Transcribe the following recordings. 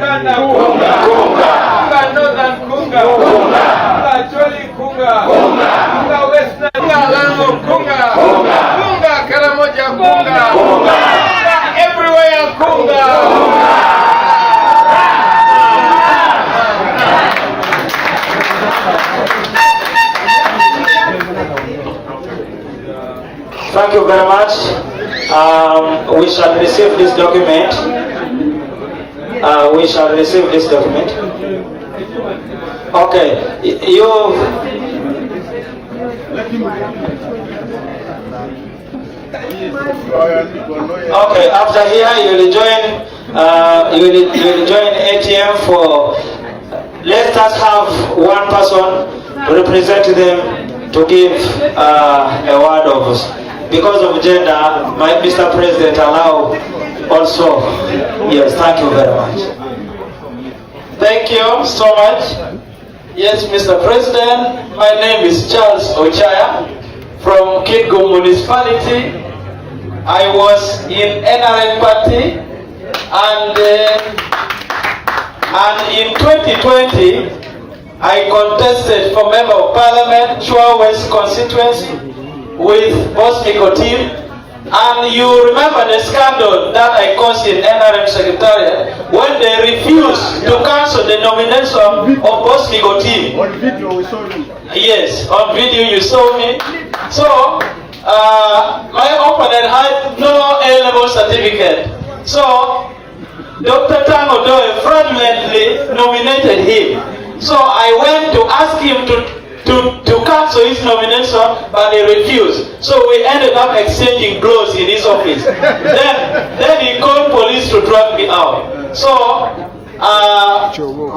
Uganda kunga. Kunga Northern kunga. Kunga Choli kunga. Kunga Western kunga. Lamu kunga. Kunga Karamoja kunga. Kunga everywhere kunga. Thank you very much. We shall receive this document. We shall receive this document. Okay, you. Okay, after here you will join. You will join ATM for. Let us have one person to represent them to give a word of. Because of gender, might Mr. President allow also? Yes, thank you very much. Thank you so much. Yes, Mr. President, my name is Charles Ochaya from Kidgum Municipality. I was in NRM party and in 2020 I contested for Member of Parliament, Chua West constituency, with Bosmiko team, and you remember the scandal that I caused in NRM Secretariat when they refused to cancel the nomination of Bosmiko team. On video we saw you. Yes, on video you saw me. So my opponent had no A-level certificate. So Dr. Tango Doe fraudulently nominated him. So I went to ask him to cancel his nomination, but he refused. So we ended up exchanging blows in his office. then he called police to drag me out. So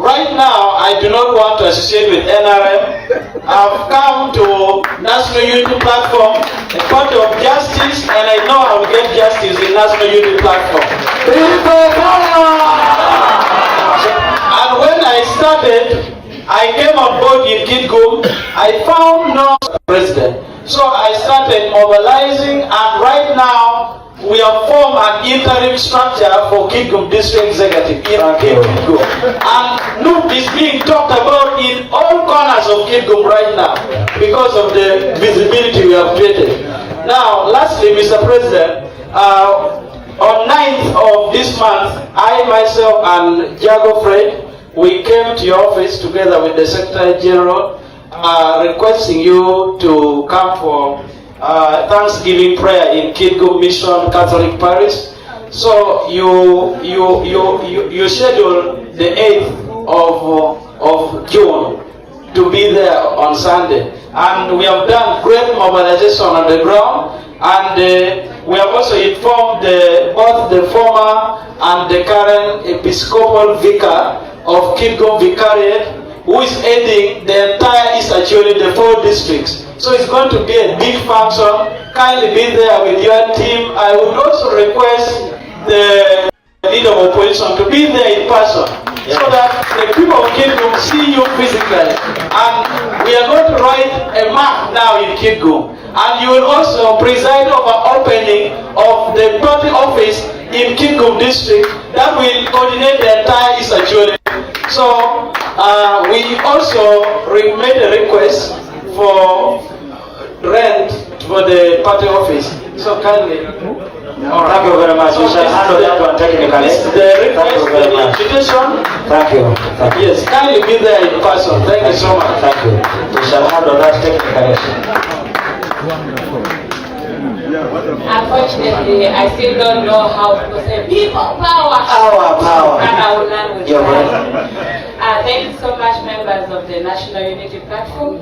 right now I do not want to associate with NRM. I've come to National Unity Platform, a party of justice, and I know I will get justice in National Unity Platform. And when I started, I came on board in Kidgum. I found no president. So I started mobilizing, and right now we have formed an interim structure for Kidgum District Executive in Kidgum. And NUP is being talked about in all corners of Kidgum right now because of the visibility we have created. Now, lastly, Mr. President, on 9th of this month, I myself and Jago Fred, we came to your office together with the Secretary General, requesting you to come for Thanksgiving prayer in Kidgum Mission Catholic Parish. So you scheduled the 8th of June to be there on Sunday, and we have done great mobilization on the ground, and we have also informed both the former and the current Episcopal Vicar of Kidgum Vicariate, who is aiding the entire East Acholi, the 4 districts. So it's going to be a big function. Kindly be there with your team. I would also request the leader of opposition to be there in person, so that the people of Kidgum see you physically. And we are going to write a map now in Kidgum. And you will also preside over opening of the party office in Kidgum district that will coordinate the entire East Acholi. So we also made a request for rent for the party office. So kindly. Thank you very much. We shall handle that one technically. The request, the invitation. Thank you. Yes, kindly be there in person. Thank you so much. Thank you. We shall handle that technically. Unfortunately, I still don't know how to say people power. Our power. And I will learn with You're that. Thank you so much, members of the National Unity Platform.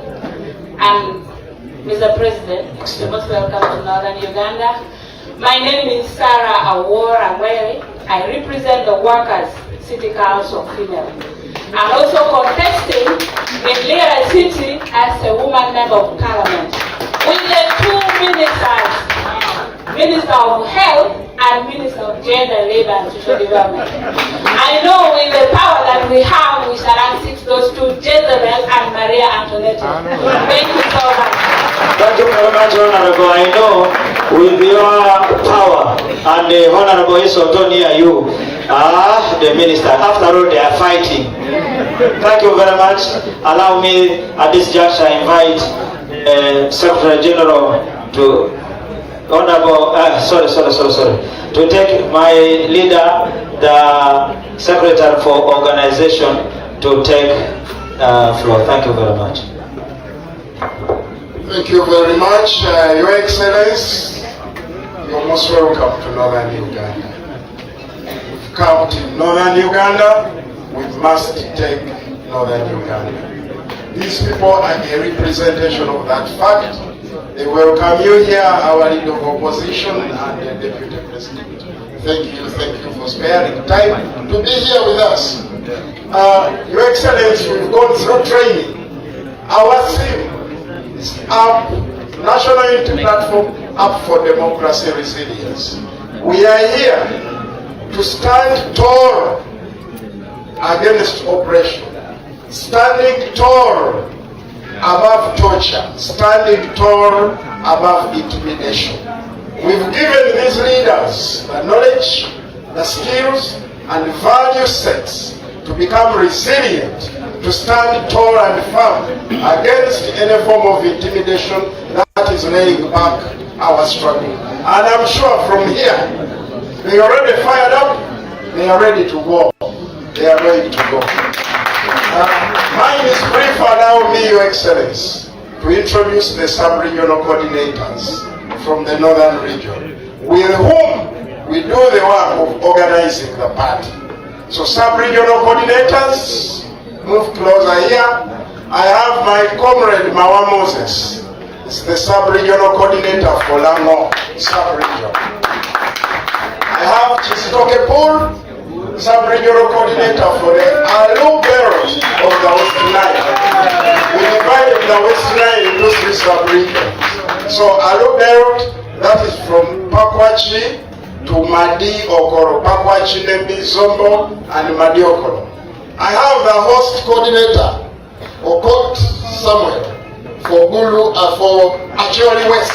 And Mr. President, you're most welcome to Northern Uganda. My name is Sarah Awora Mwere. I represent the Workers' City Council female. I'm also contesting in Lira City as a woman member of Parliament with the 2 ministers, Minister of Health and Minister of Gender, Labor and Social Development. I know with the power that we have, we shall unseat those 2, Jezebel and Maria Antoinette. Thank you so much. Thank you very much, Honorable. I know with your power and the Honorable is also near you, The minister. After all, they are fighting. Thank you very much. Allow me at this juncture invite Secretary General to Honorable, to take my leader, the Secretary for Organization, to take floor. Thank you very much. Thank you very much, Your Excellency. You're most welcome to Northern Uganda. We've come to Northern Uganda, we must take Northern Uganda. These people are a representation of that fact. They welcome you here, our leader of opposition and the Deputy President. Thank you for sparing time to be here with us. Your Excellency, we've gone through training. Our theme is National Unity Platform, Up for Democracy Resilience. We are here to stand tall against oppression, standing tall above torture, standing tall above intimidation. We've given these leaders the knowledge, the skills, and the value sets to become resilient, to stand tall and firm against any form of intimidation that is laying back our struggle. And I'm sure from here, they are already fired up, they are ready to go. They are ready to go. Mine is brief. Allow me, Your Excellency, to introduce the sub-regional coordinators from the northern region, with whom we do the work of organizing the party. So sub-regional coordinators, move closer here. I have my comrade Mawa Moses. He's the sub-regional coordinator for Lango sub-region. I have Chistoke Pool, sub-regional coordinator for the Alu Belt of the West Nile. We divided the West Nile into 3 sub-regions. So Alu Belt, that is from Pakwachi to Madi Okoro. Pakwachi, Nembi, Zombo, and Madi Okoro. I have the host coordinator, Okot Samuel, for Gulu, for Acholi West.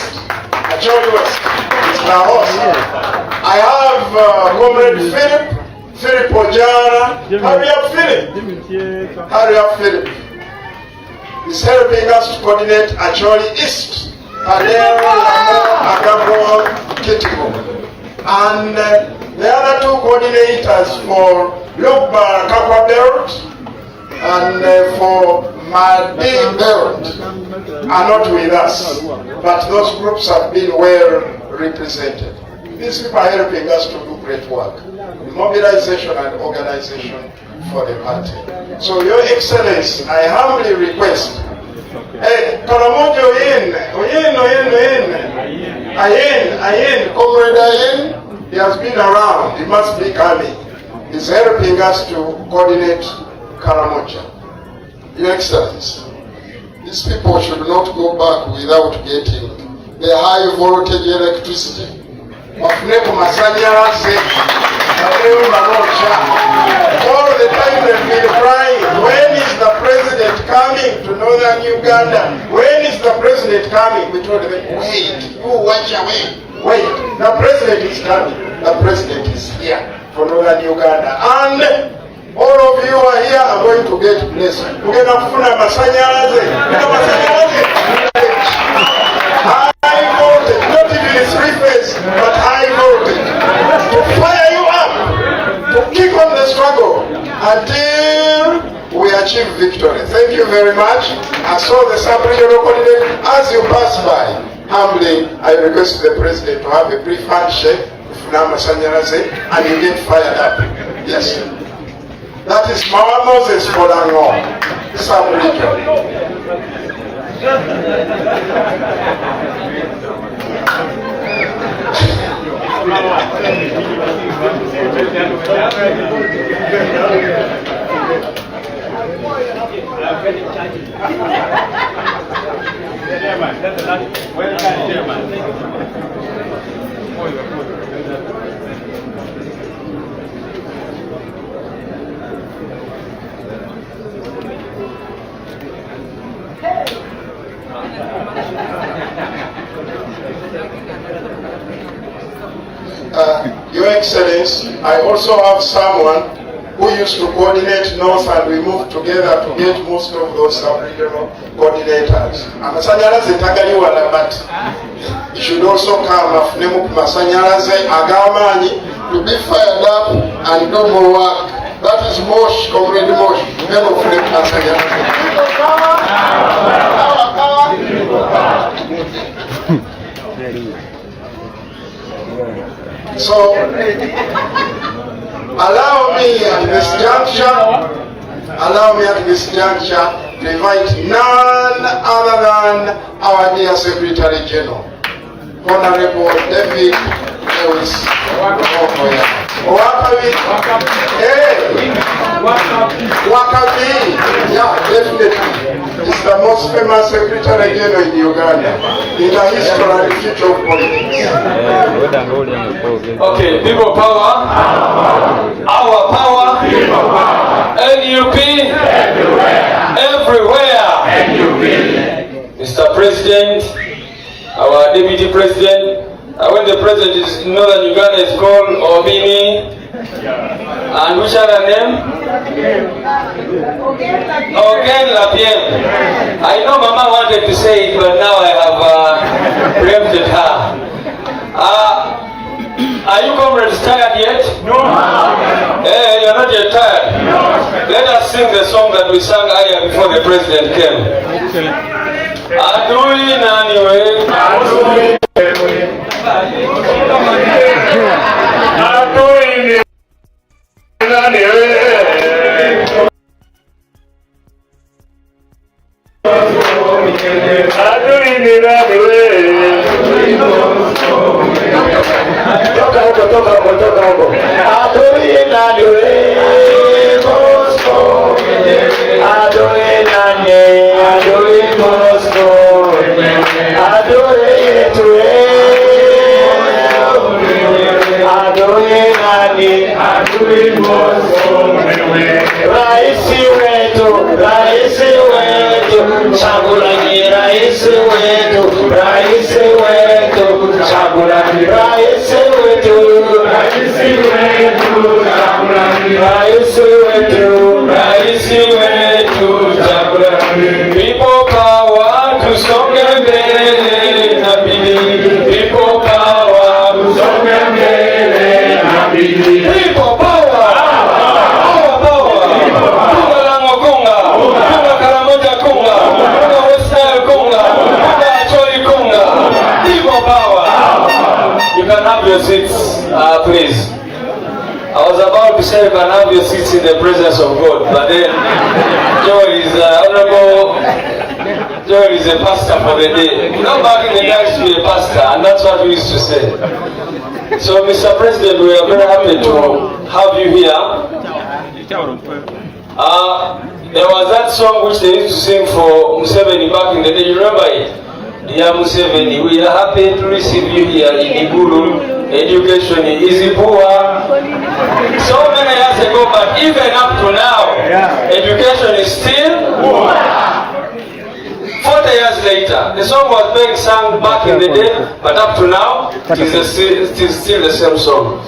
Acholi West is the host. I have comrade Philip Ojara. Hurry up, Philip. Hurry up, Philip. He's helping us to coordinate Acholi East, Padero, Lamo, Agabo, Kitiko. And the other 2 coordinators for Lukba Kakwa Belt and for Madi Belt are not with us, but those groups have been well represented. These people are helping us to do great work, mobilization and organization for the party. So, Your Excellency, I humbly request, Kalamojo Ayen, Comrade Ayen, he has been around, he must be coming. He's helping us to coordinate Karamoja. Your Excellency, these people should not go back without getting the high voltage electricity. All the time they've been crying, when is the president coming to northern Uganda? When is the president coming? We told them, wait, you watch away. Wait, the president is coming. The president is here for northern Uganda. And all of you are here are going to get blessed. We're going to put a masanyaraze. High voltage, not even 3-phase, but high voltage. To fire you up, to keep on the struggle until we achieve victory. Thank you very much. I saw the sub-regional coordinator. As you pass by, humbly, I request the president to have a brief handshake with Nama Sanyaraze and you get fired up. Yes. That is Mawa Moses for Lango, sub-region. Your Excellency, I also have someone who used to coordinate North, and we moved together to get most of those sub-regional coordinators. Amasanyalaze tagaliwala, but you should also come afunemu ku masanyalaze ag'amaanyi to be fired up and do more work. That is Mosh, Comrade Mosh. Never forget masanyalaze. So, allow me at this juncture to invite none other than our dear Secretary General, Honorable David Lewis. Wakabi, yeah, definitely. He's the most famous Secretary General in Uganda in the history and future of politics. Okay, people power, our power, NUP, everywhere. Mr. President, our Deputy President, when the President is in Northern Uganda is called Obini, and which other name? Again, Lapiem. I know Mama wanted to say it, but now I have preempted her. Are you comrades tired yet? No. Hey, you're not yet tired? No. Let us sing the song that we sang earlier before the President came. Adui nani we? Adui nani we? Toka huko. Adui nani we? Adui nani? Adui Moscow. Adui yetu we? Adui nani? Adui Moscow. Raisi wetu, Chagulani, Raisi wetu, Chagulani, Raisi wetu, Chagulani. People power to songe mbele na bidii. People power to songe mbele na bidii. People power, our power. Kunga lango kunga, kunga Karamoja kunga, kunga Western kunga, kunga Acholi kunga. People power. You can have your seats, please. I was about to say you can have your seats in the presence of God, but then Joel is Joel is a pastor for the day. You know, back in the day, I used to be a pastor, and that's what we used to say. So, Mr. President, we are very happy to have you here. There was that song which they used to sing for Museveni back in the day. You remember it? Dear Museveni, we are happy to receive you here in Igulu. Education is poor. So many years ago, but even up to now, education is still poor. 40 years later, the song was being sung back in the day, but up to now, it is still the same song.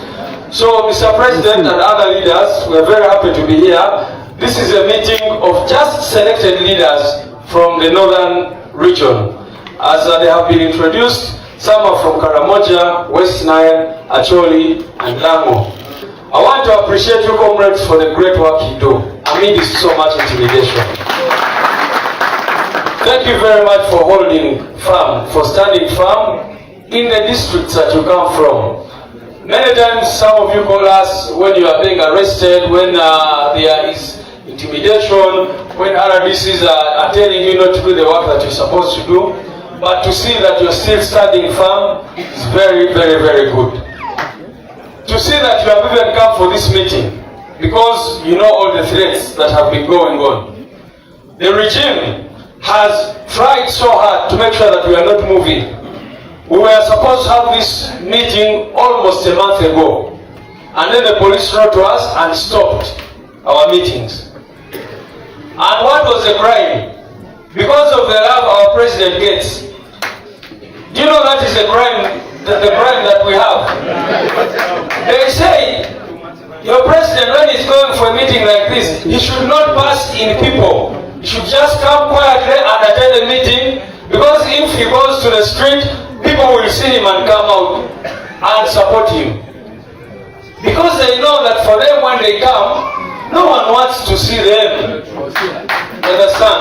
So, Mr. President and other leaders, we are very happy to be here. This is a meeting of just selected leaders from the northern region. As they have been introduced, some are from Karamoja, West Nile, Acholi, and Lango. I want to appreciate you, comrades, for the great work you do amidst so much intimidation. Thank you very much for holding firm, for standing firm in the districts that you come from. Many times some of you call us when you are being arrested, when there is intimidation, when RDCs are telling you not to do the work that you're supposed to do. But to see that you're still standing firm is very, very, very good. To see that you have even come for this meeting, because you know all the threats that have been going on. The regime has tried so hard to make sure that we are not moving. We were supposed to have this meeting almost a month ago, and then the police wrote to us and stopped our meetings. And what was the crime? Because of the love our president gets. Do you know that is a crime the crime that we have. They say your president, when he's going for a meeting like this, he should not pass in people. He should just come quietly and attend the meeting, because if he goes to the street, people will see him and come out and support him. Because they know that for them, when they come, no one wants to see them. Understand?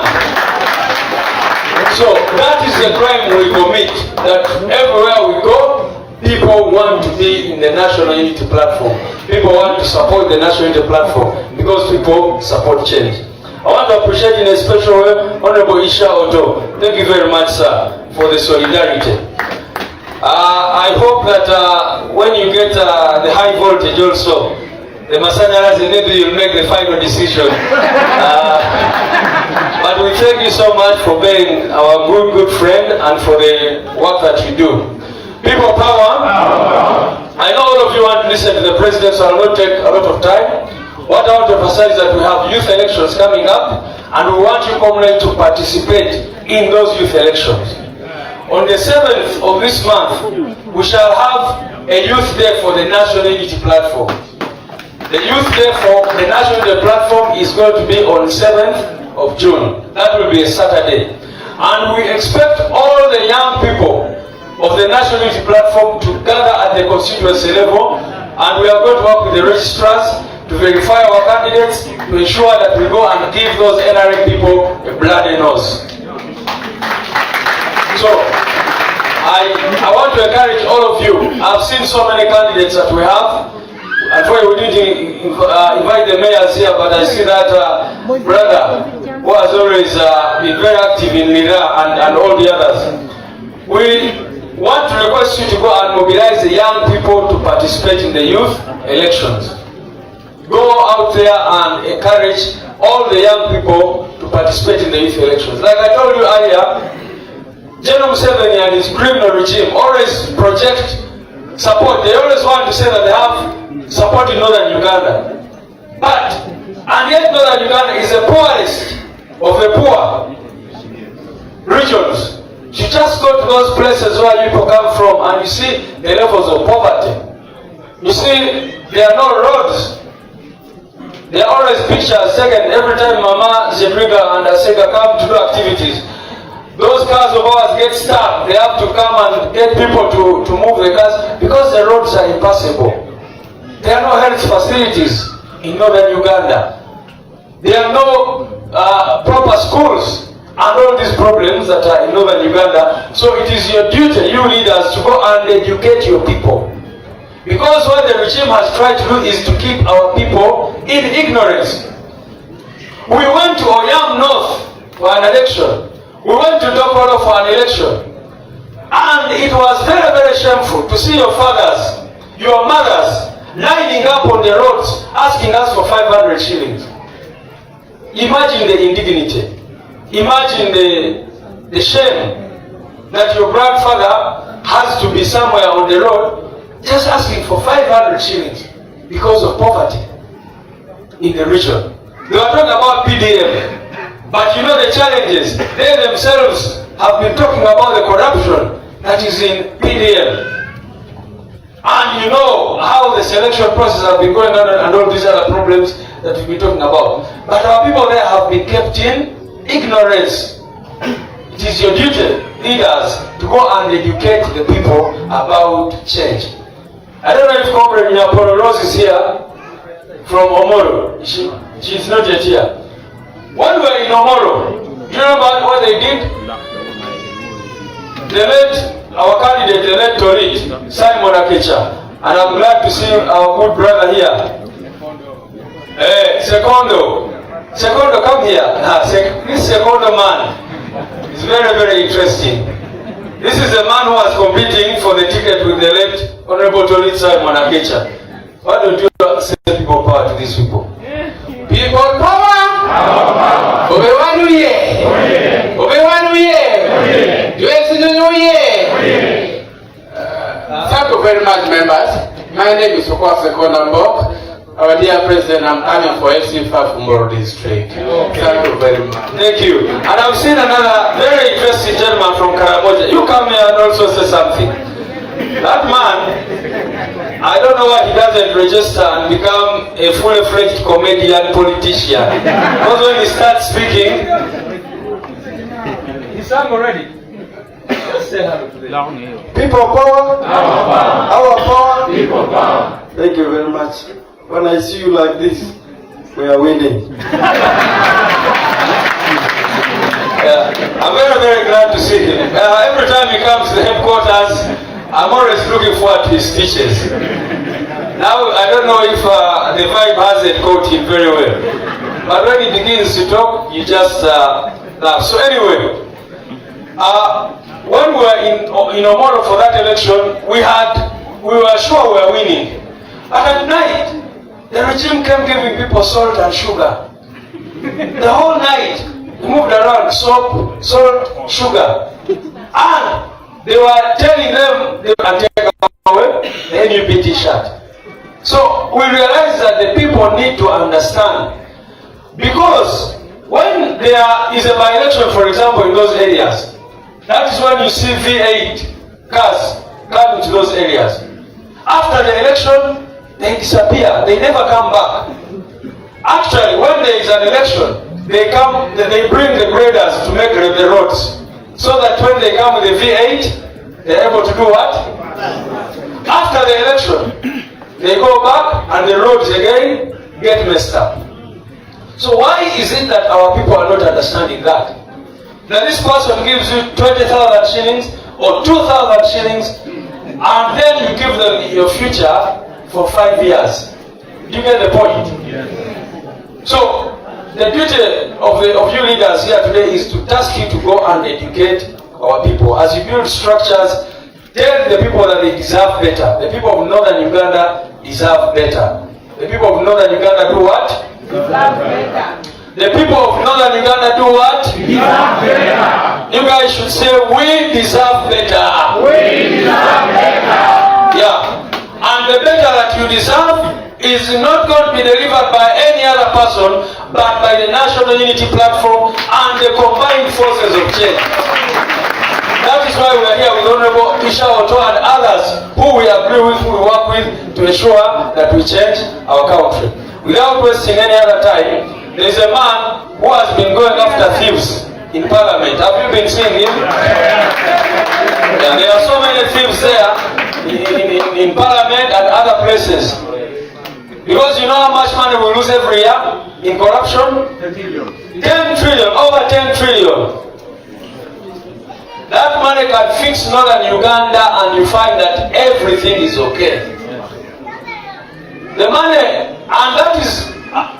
So that is the crime we commit, that everywhere we go, people want to be in the National Unity Platform. People want to support the National Unity Platform because people support change. I want to appreciate in a special way Honorable Isha Oto. Thank you very much, sir, for the solidarity. I hope that when you get the high voltage also, the Masanyarazi, maybe you'll make the final decision. But we thank you so much for being our good friend and for the work that you do. People power. I know all of you want to listen to the president, so I will not take a lot of time. What I want to emphasize is that we have youth elections coming up, and we want you commonly to participate in those youth elections. On the 7th of this month, we shall have a youth day for the National Unity Platform. The youth day for the National Unity Platform is going to be on 7th of June. That will be a Saturday. And we expect all the young people of the National Unity Platform to gather at the constituency level, and we are going to work with the registrars to verify our candidates, to ensure that we go and give those NRA people a bloody nose. So, I want to encourage all of you. I've seen so many candidates that we have. Unfortunately, we didn't invite the mayors here, but I see that brother who has always been very active in Lira and all the others. We want to request you to go and mobilize the young people to participate in the youth elections. Go out there and encourage all the young people to participate in the youth elections. Like I told you earlier, General Museveni and his criminal regime always project support. They always want to say that they have support in northern Uganda. And yet northern Uganda is the poorest of the poor regions. You just go to those places where people come from and you see the levels of poverty. You see, there are no roads. There are always pictures taken every time Mama Zedriga and Asega come to do activities. Those cars of ours get stuck. They have to come and get people to move the cars because the roads are impassable. There are no health facilities in northern Uganda. There are no proper schools and all these problems that are in northern Uganda. So it is your duty, you leaders, to go and educate your people. Because what the regime has tried to do is to keep our people in ignorance. We went to Oyam North for an election. We went to Dokoro for an election. And it was very, very shameful to see your fathers, your mothers, lining up on the roads asking us for 500 shillings. Imagine the indignity. Imagine the shame that your grandfather has to be somewhere on the road just asking for 500 shillings because of poverty in the region. They were talking about PDM. But you know the challenges. They themselves have been talking about the corruption that is in PDM. And you know how the selection process has been going on and all these other problems that we've been talking about. But our people there have been kept in ignorance. It is your duty, leaders, to go and educate the people about change. I don't know if Comrade Nyapolo Rose is here from Omoro. She's not yet here. When we were in Omoro, do you remember what they did? They let our candidate, they let Torit, Simon Akecha, and I'm glad to see our good brother here. Secondo, come here. This Secondo man is very, very interesting. This is the man who was competing for the ticket with the late Honorable Torit Simon Akecha. Why don't you say people power to these people? People power! Obewanuye! Obewanuye! Thank you very much, members. My name is Okwa Sekonda. Our dear President, I'm coming for FC5 Umoro District. Thank you very much. Thank you. And I've seen another very interesting gentleman from Karamoja. You come here and also say something. That man, I don't know why he doesn't register and become a fully-fledged comedian politician. Because when he starts speaking, he sang already. Let's say hello to them. People power. Our power. People power. Thank you very much. When I see you like this, we are winning. I'm very, very glad to see him. Every time he comes to the headquarters, I'm always looking forward to his speeches. Now, I don't know if the vibe hasn't caught him very well. But when he begins to talk, you just laugh. So anyway, when we were in Omoro for that election, we were sure we were winning. But at night, the regime kept giving people salt and sugar. The whole night, they moved around soap, salt, sugar. And they were telling them they would take away the NUP t-shirt. So we realized that the people need to understand. Because when there is a by-election, for example, in those areas, that is when you see V8 cars come into those areas. After the election, they disappear. They never come back. Actually, when there is an election, they bring the graders to make the roads. So that when they come with the V8, they're able to do what? After the election, they go back and the roads again get messed up. So why is it that our people are not understanding that? That this person gives you 20,000 shillings or 2,000 shillings and then you give them your future for 5 years. You get the point? So the duty of you leaders here today is to task you to go and educate our people. As you build structures, tell the people that they deserve better. The people of northern Uganda deserve better. The people of northern Uganda do what? Deserve better. The people of northern Uganda do what? Deserve better. You guys should say, we deserve better. We deserve better. Yeah. And the better that you deserve is not going to be delivered by any other person but by the National Unity Platform and the combined forces of change. That is why we are here with Honorable Isha Otto and others who we agree with, who we work with to ensure that we change our country. Without wasting any other time, there is a man who has been going after thieves in Parliament. Have you been seeing him? Yeah, there are so many thieves there in Parliament and other places. Because you know how much money we lose every year in corruption? 10 trillion, over 10 trillion. That money can fix northern Uganda and you find that everything is okay. The money, and that is,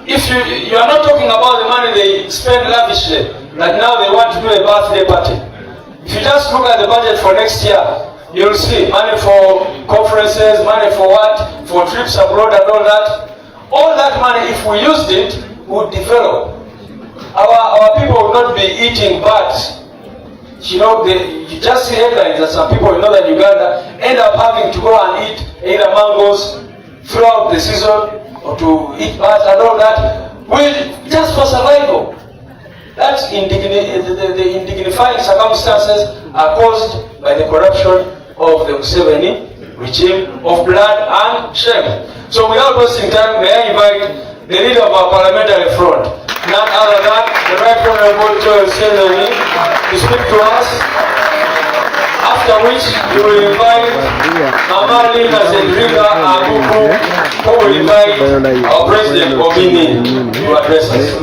if you are not talking about the money they spend lavishly, like now they want to do a birthday party. If you just look at the budget for next year, you'll see money for conferences, money for what? For trips abroad and all that. All that money, if we used it, would develop. Our people would not be eating bats. You know, you just see headlines that some people in northern Uganda end up having to go and eat either mangoes throughout the season or to eat bats and all that, just for survival. That's the indignifying circumstances are caused by the corruption of the Museveni regime of blood and shame. So without wasting time, may I invite the leader of our parliamentary front, none other than the Right Honorable Joel Sendoni, to speak to us. After which we will invite Mama Lina Zendriga Abuku, who will invite our President Bobi to address us.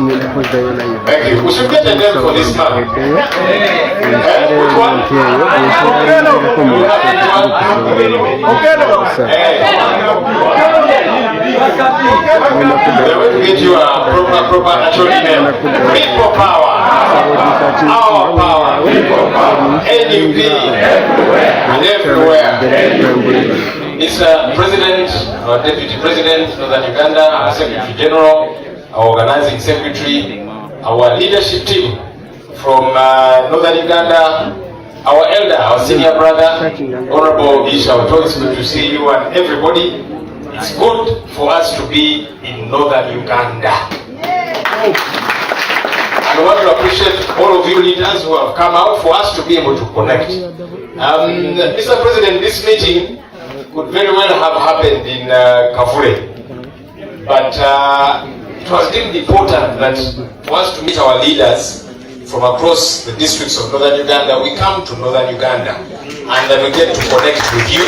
Thank you. We should get a name for this man. Which one? They will get you a proper natural name. People power. Our power. NUP. And everywhere. It's President, our Deputy President, Northern Uganda, our Secretary General, our Organizing Secretary, our leadership team from Northern Uganda, our elder, our senior brother, Honorable Isha Otto. It's good to see you and everybody. It's good for us to be in Northern Uganda. And I want to appreciate all of you leaders who have come out for us to be able to connect. Mr. President, this meeting could very well have happened in Kafure. But it was deemed important that for us to meet our leaders from across the districts of northern Uganda, we come to northern Uganda and that we get to connect with you.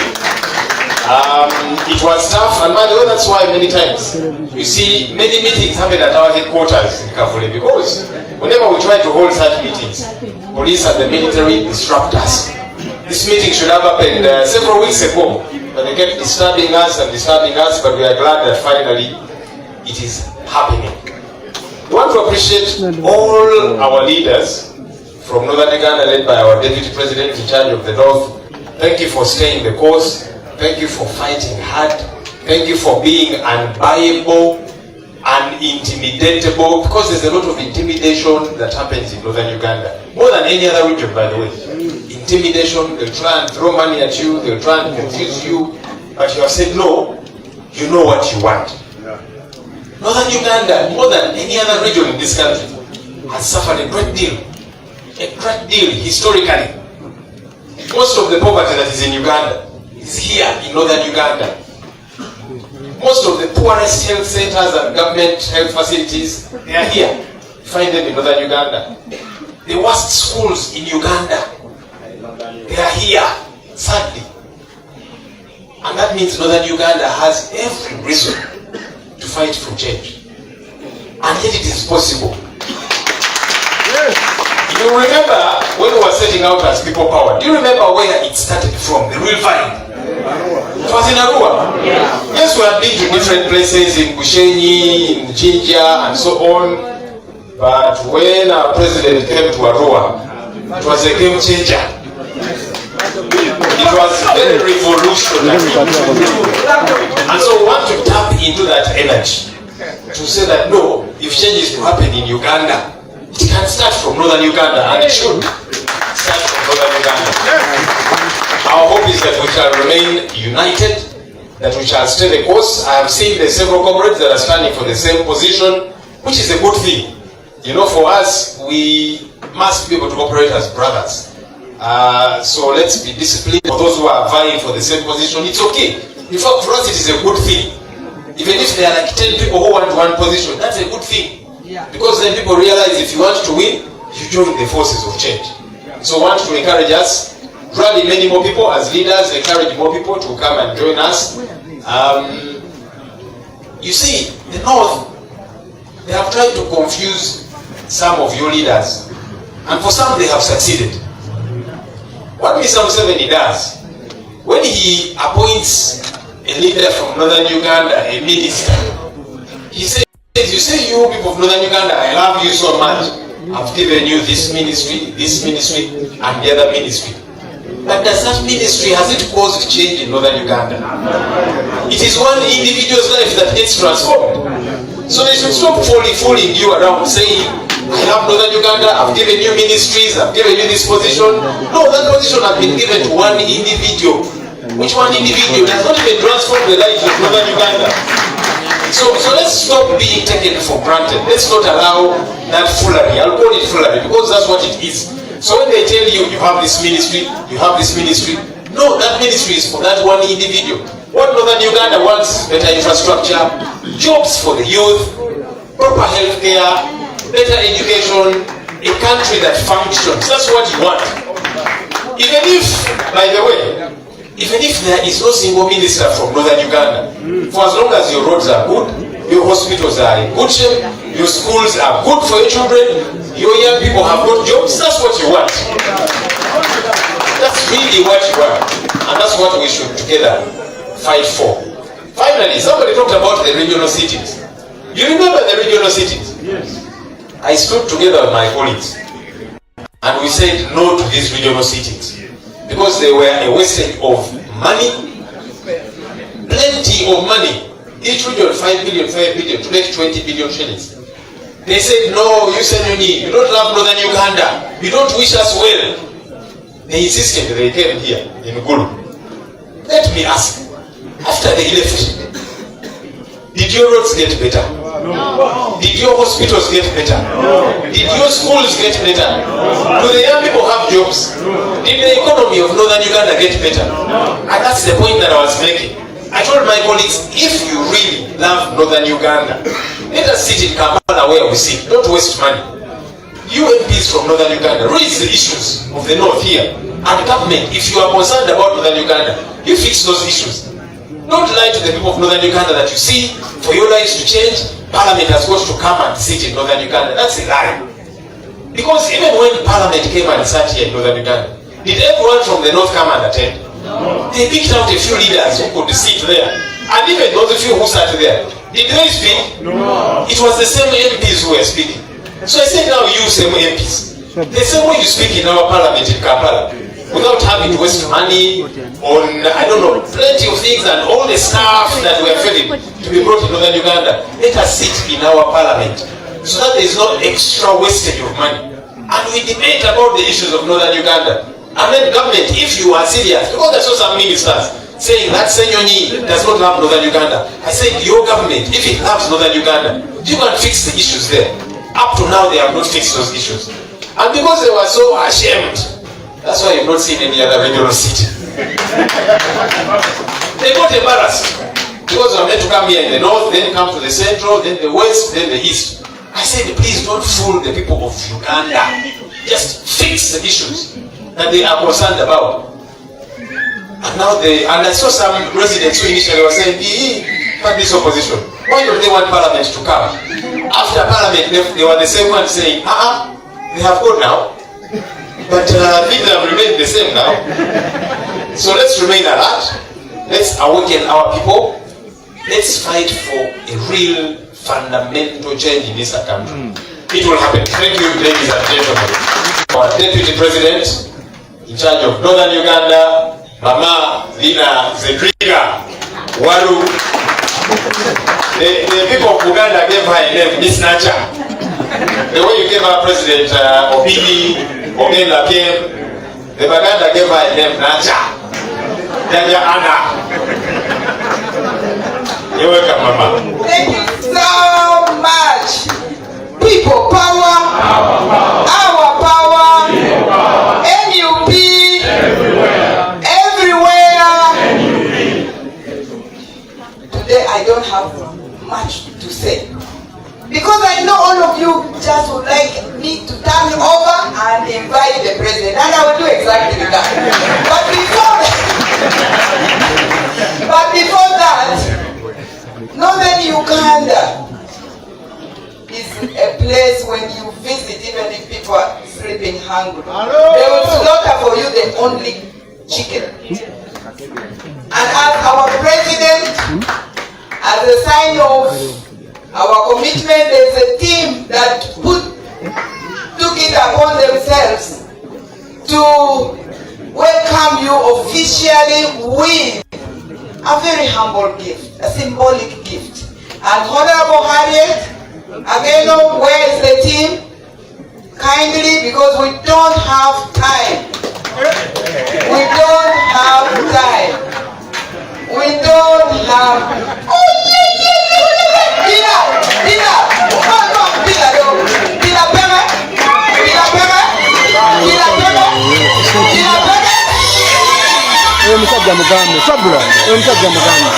It was tough, and by the way, that's why many times you see many meetings happen at our headquarters in Kafule, because whenever we try to hold such meetings, police and the military disrupt us. This meeting should have happened several weeks ago, but they kept disturbing us, but we are glad that finally it is happening. We want to appreciate all our leaders from northern Uganda, led by our Deputy President in charge of the North. Thank you for staying the course. Thank you for fighting hard. Thank you for being unbuyable, unintimidatable, because there's a lot of intimidation that happens in northern Uganda. More than any other region, by the way. Intimidation, they'll try and throw money at you, they'll try and confuse you, but you have said no, you know what you want. Northern Uganda, more than any other region in this country, has suffered a great deal historically. Most of the poverty that is in Uganda is here in northern Uganda. Most of the poorest health centers and government health facilities, they are here. You find them in northern Uganda. The worst schools in Uganda, they are here, sadly. And that means northern Uganda has every reason to fight for change. And yet it is possible. You remember when we were setting out as people power, do you remember where it started from, the real fight? It was in Arua. Yes, we have been to different places in Bushenyi, in Jinja, and so on. But when our president came to Arua, it was a game changer. It was very revolutionary. And so we want to tap into that energy to say that no, if change is to happen in Uganda, it can start from northern Uganda, and it should start from northern Uganda. Our hope is that we shall remain united, that we shall stay the course. I have seen the several comrades that are standing for the same position, which is a good thing. You know, for us, we must be able to operate as brothers. So let's be disciplined. For those who are vying for the same position, it's okay. In fact, for us, it is a good thing. Even if there are like 10 people who want one position, that's a good thing. Because then people realize if you want to win, you join the forces of change. So I want to encourage us, rally many more people as leaders, encourage more people to come and join us. You see, the North, they have tried to confuse some of your leaders. And for some, they have succeeded. What Mr. Museveni does, when he appoints a leader from northern Uganda, a minister, he says, you say you people of northern Uganda, I love you so much. I've given you this ministry, and the other ministry. But does that ministry, has it caused change in northern Uganda? It is one individual's life that gets transformed. So they should stop fooling you around saying, I love northern Uganda, I've given you ministries, I've given you this position. No, that position has been given to one individual. Which one individual does not even transform the lives of northern Uganda. So let's stop being taken for granted. Let's not allow that foolery. I'll call it foolery because that's what it is. So when they tell you, you have this ministry, no, that ministry is for that one individual. What northern Uganda wants is better infrastructure, jobs for the youth, proper health care, better education, a country that functions. That's what you want. Even if, by the way, even if there is no single minister from northern Uganda, for as long as your roads are good, your hospitals are in good shape, your schools are good for your children, your young people have good jobs, that's what you want. That's really what you want. And that's what we should together fight for. Finally, somebody talked about the regional cities. You remember the regional cities? Yes. I stood together with my colleagues and we said no to these regional cities because they were a wastage of money, plenty of money. Each region 5 billion to make 20 billion shillings. They said no, you don't love northern Uganda, you don't wish us well. They insisted, they came here in Gulu. Let me ask, after they left, did your roads get better? No. Did your hospitals get better? No. Did your schools get better? No. Do the young people have jobs? No. Did the economy of northern Uganda get better? And that's the point that I was making. I told my colleagues, if you really love northern Uganda, let us sit in Kampala where we sit. Don't waste money. You MPs from northern Uganda, raise the issues of the north here. And government, if you are concerned about northern Uganda, you fix those issues. Don't lie to the people of northern Uganda that you see, for your lives to change, Parliament has got to come and sit in northern Uganda. That's a lie. Because even when Parliament came and sat here in northern Uganda, did everyone from the north come and attend? No. They picked out a few leaders who could sit there. And even those few who sat there, did they speak? No. It was the same MPs who were speaking. So I said, now you same MPs. The same way you speak in our parliament in Kampala, without having to waste money on, I don't know, plenty of things and all the stuff that we are feeling to be brought to northern Uganda. Let us sit in our parliament so that there is no extra wastage of money. And we debate about the issues of northern Uganda. And then government, if you are serious, because I saw some ministers saying that Senyonyi does not love northern Uganda. I said, your government, if it loves northern Uganda, you can fix the issues there. Up to now, they have not fixed those issues. And because they were so ashamed, that's why you've not seen any other regional city. They got embarrassed. Because they were meant to come here in the north, then come to the central, then the west, then the east. I said, please don't fool the people of Uganda. Just fix the issues that they are concerned about. And now and I saw some residents who initially were saying, but this opposition, why don't they want Parliament to come? After Parliament left, they were the same ones saying, they have gone now. But things have remained the same now. So let's remain alert. Let's awaken our people. Let's fight for a real fundamental change in this country. It will happen. Thank you, ladies and gentlemen. Our Deputy President in charge of Northern Uganda, Mama Lina Zedriga Waru. The people of Uganda gave her a name, Miss Nacha. The way you gave her President Bobi, Ogenda came, the Baganda gave her a name, Nacha. Jaja Anna. You're welcome, Mama. Thank you so much. People power, our power, NUP, everywhere. Today I don't have much to say because I know all of you just would like me to turn over and invite the president, and I will do exactly that. But before that, Northern Uganda is a place when you visit, even if people are sleeping hungry, they will slaughter for you the only chicken. And as our president, as a sign of our commitment, there's a team that took it upon themselves to welcome you officially with a very humble gift, a symbolic gift. And Honorable Harriet, again, where is the team? Kindly, because we don't have time. We don't have time. We don't have. Oh, yeah. Dina. Omusajja mugambe, sabula, omusajja mugambe.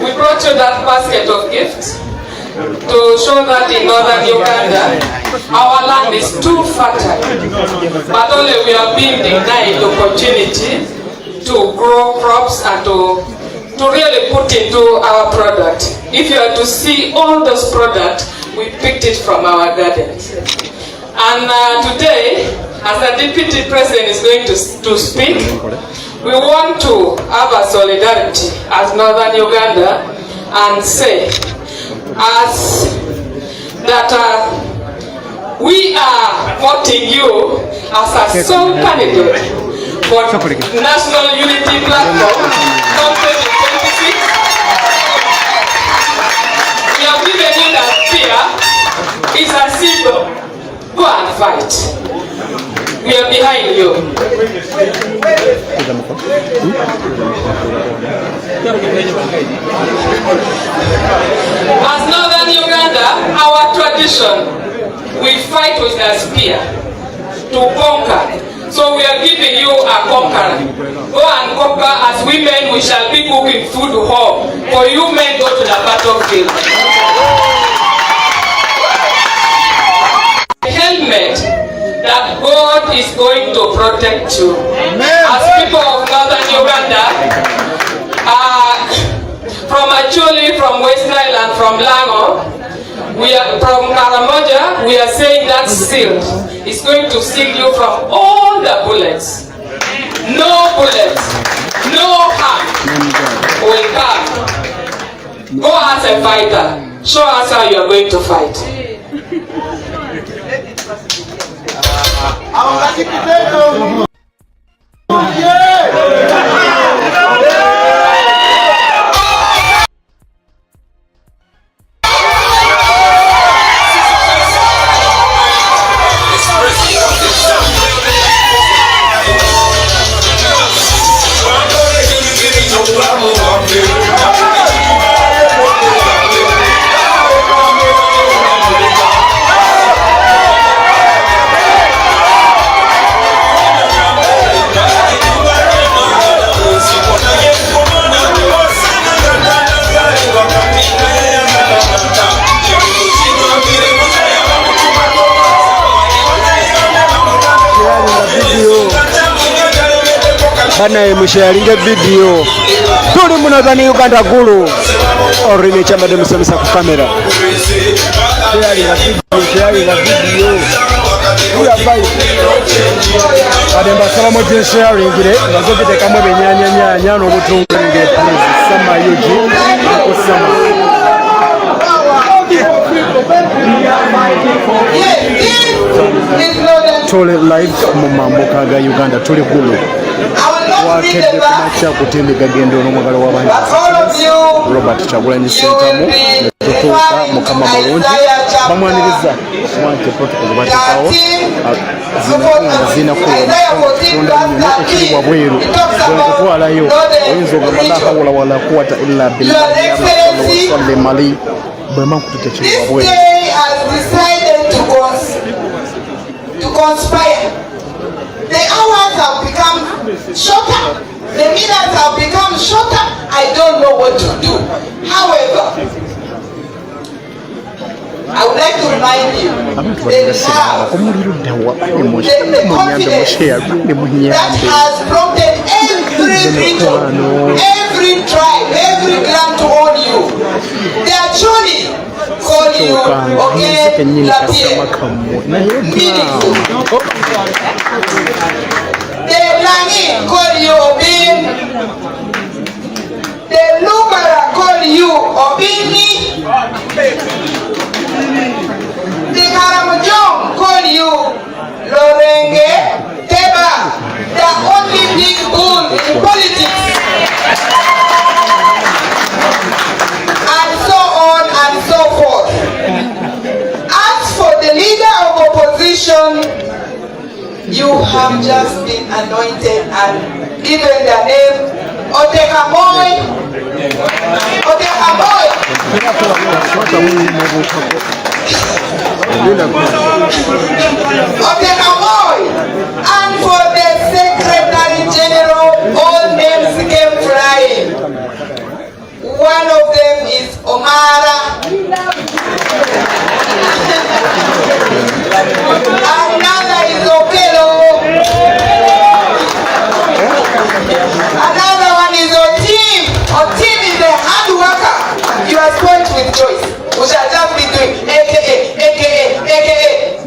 we brought you that basket of gifts to show that in northern Uganda, our land is too fertile, but only we are being denied the opportunity to grow crops and to really put into our product. If you are to see all those products, we picked it from our gardens. And today, as the Deputy President is going to speak, we want to have a solidarity as Northern Uganda and say as that we are voting you as a sole candidate for National Unity Platform 2026. We have given you that fear is a symbol. Go and fight. We are behind you. As Northern Uganda, our tradition, we fight with a spear to conquer. So we are giving you a conqueror. Go and conquer. As women, we shall be cooking food home. For you men, go to the battlefield. Helmet that God is going to protect you. As people of Northern Uganda, from Acholi, from West Nile and from Lango, we are from Karamoja, we are saying that shield is going to shield you from all the bullets. No bullets, no harm will come. Go as a fighter. Show us how you are going to fight. Bana musharinga video tuli mu Northern Uganda gulu orine chama de musamisa ku kamera sharinga video uya bai ademba salamo je sharing ile nazobite kamwe benyanya no butungenge please sama yuji kusama tole live mu mamboka ga Uganda tuli gulu wakedde kumakya kutendeka gendo n'omwagala w'abantu Robert Kyagulanyi Ssentamu netutuuka mukama mulungi bamwaniriza mwante protocol batekawo zinakuonda nnyo ekiri wabweru okutwalayo oyinza ogamba la hawla wala quwwata illa billahi mali bwema nkututa ekiri wabweru The hours have become shorter. The minutes have become shorter. I don't know what to do. However, I would like to remind you the love, the confidence that has prompted every region, every tribe, every clan to own you. They are truly call you again, meaningful. The Langi call you Obin. The Lumara call you Obini. The Karamojong call you Lorenge Teba. The only big bull in politics. And so on and so forth. As for the leader of opposition, you have just been anointed and given the name Otekamoy. Otekamoy. Otekamoy. And for the Secretary General, all names came flying. must point with Joyce. We shall just be doing AKA, AKA, AKA.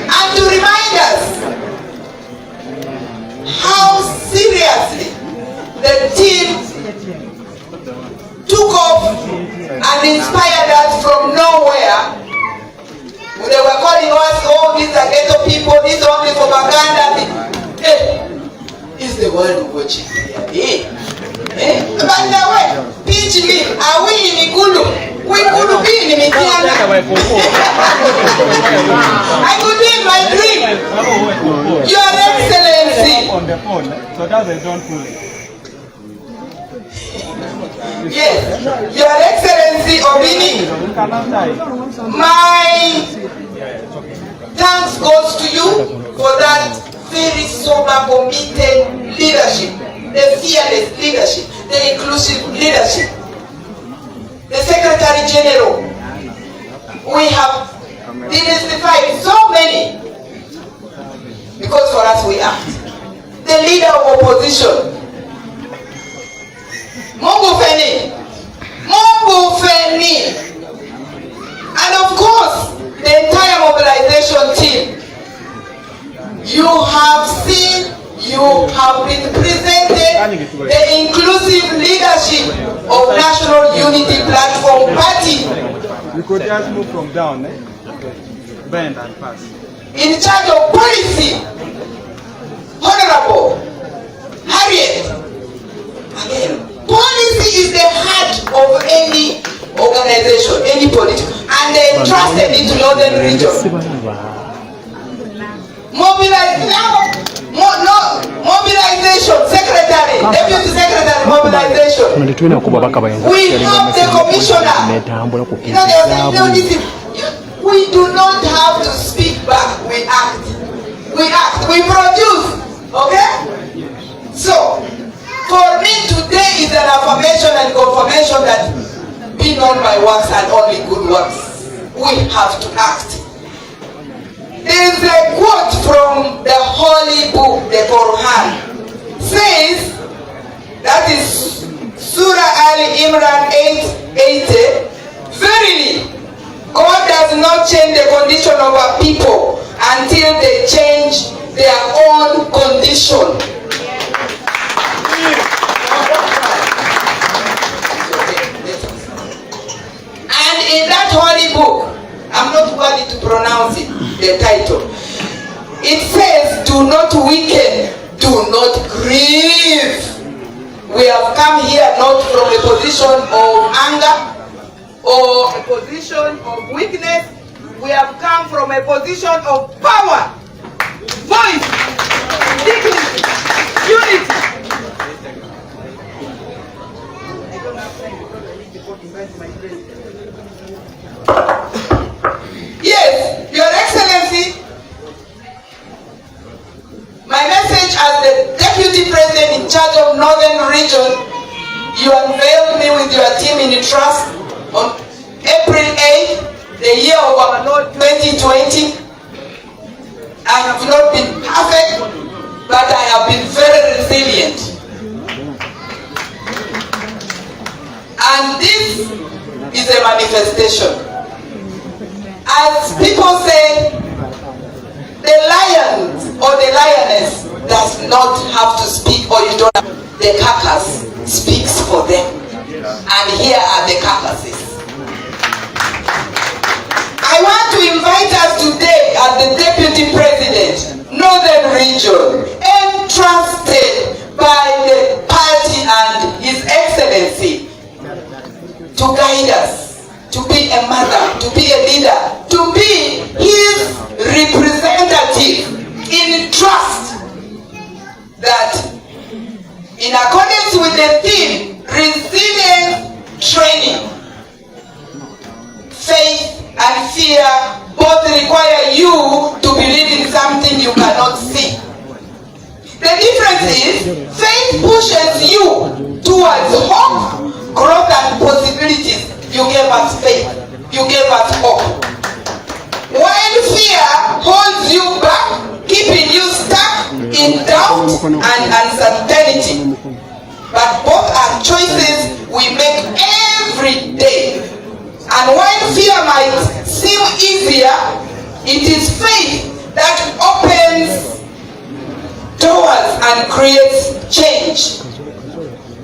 And to remind us how seriously the team took off and inspired us from nowhere. They were calling us, oh, these are ghetto people, these are only propaganda. Hey, is the world watching? Hey. By the way, teach me, are we in Ikulu? We could be in Mitiana. I could be in my dream. Your Excellency. On the phone, so that's a don't pull it. Yes, Your Excellency Obini, my thanks goes to you for that very sober, committed leadership, the fearless leadership, the inclusive leadership. The Secretary General, we have demystified so many, because for us we act. The leader of opposition, Mungu Feni, and of course the entire mobilization team. You have seen, you have been presented the inclusive leadership of National Unity Platform Party. You could just move from down, bend and pass. In charge of policy, Honorable Harriet. Again, policy is the heart of any organization, any political, and they entrusted it to Northern Region. Mobilization Secretary, Deputy Secretary Mobilization. We have the commissioner. You know, we do not have to speak back. We act. We act. We produce. Okay? So, for me today is an affirmation and confirmation that be not my works and only good works. We have to act. There is a quote from the holy book, the Quran. Says, that is Surah Ali Imran 8:80. Verily, God does not change the condition of a people until they change their own condition. And in that holy book, I'm not worthy to pronounce it, the title. It says, do not weaken, do not grieve. We have come here not from a position of anger or a position of weakness. We have come from a position of power, voice, dignity, unity. Yes, Your Excellency, my message as the Deputy President in charge of Northern Region, you unveiled me with your team in trust on April 8th, the year of our Lord 2020. I have not been perfect, but I have been very resilient. And this is a manifestation. As people say, the lion or the lioness does not have to speak, or you don't have, the carcass speaks for them. And here are the carcasses. I want to invite us today as the Deputy President, Northern Region, entrusted by the party and His Excellency, to guide us, to be a mother, to be a leader, to be his representative in trust that in accordance with the theme, resilience training, faith and fear both require you to believe in something you cannot see. The difference is, faith pushes you towards hope, growth and possibilities. You gave us faith. You gave us hope. While fear holds you back, keeping you stuck in doubt and uncertainty. but both are choices we make every day. And while fear might seem easier, it is faith that opens doors and creates change.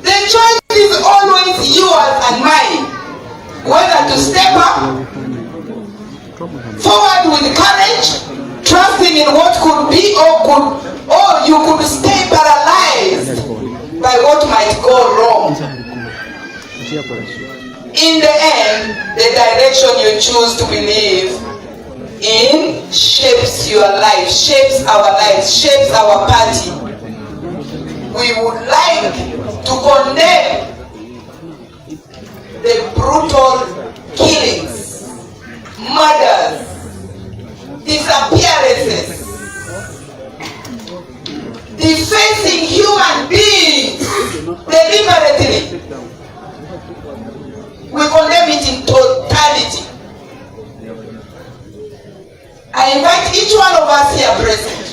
The choice is always yours and mine, whether to step up forward with courage, trusting in what could be, or you could stay paralyzed by what might go wrong. In the end, the direction you choose to believe in shapes your life, shapes our lives, shapes our party. We would like to condemn the brutal killings, murders, disappearances, defacing human beings deliberately. We condemn it in totality. I invite each one of us here present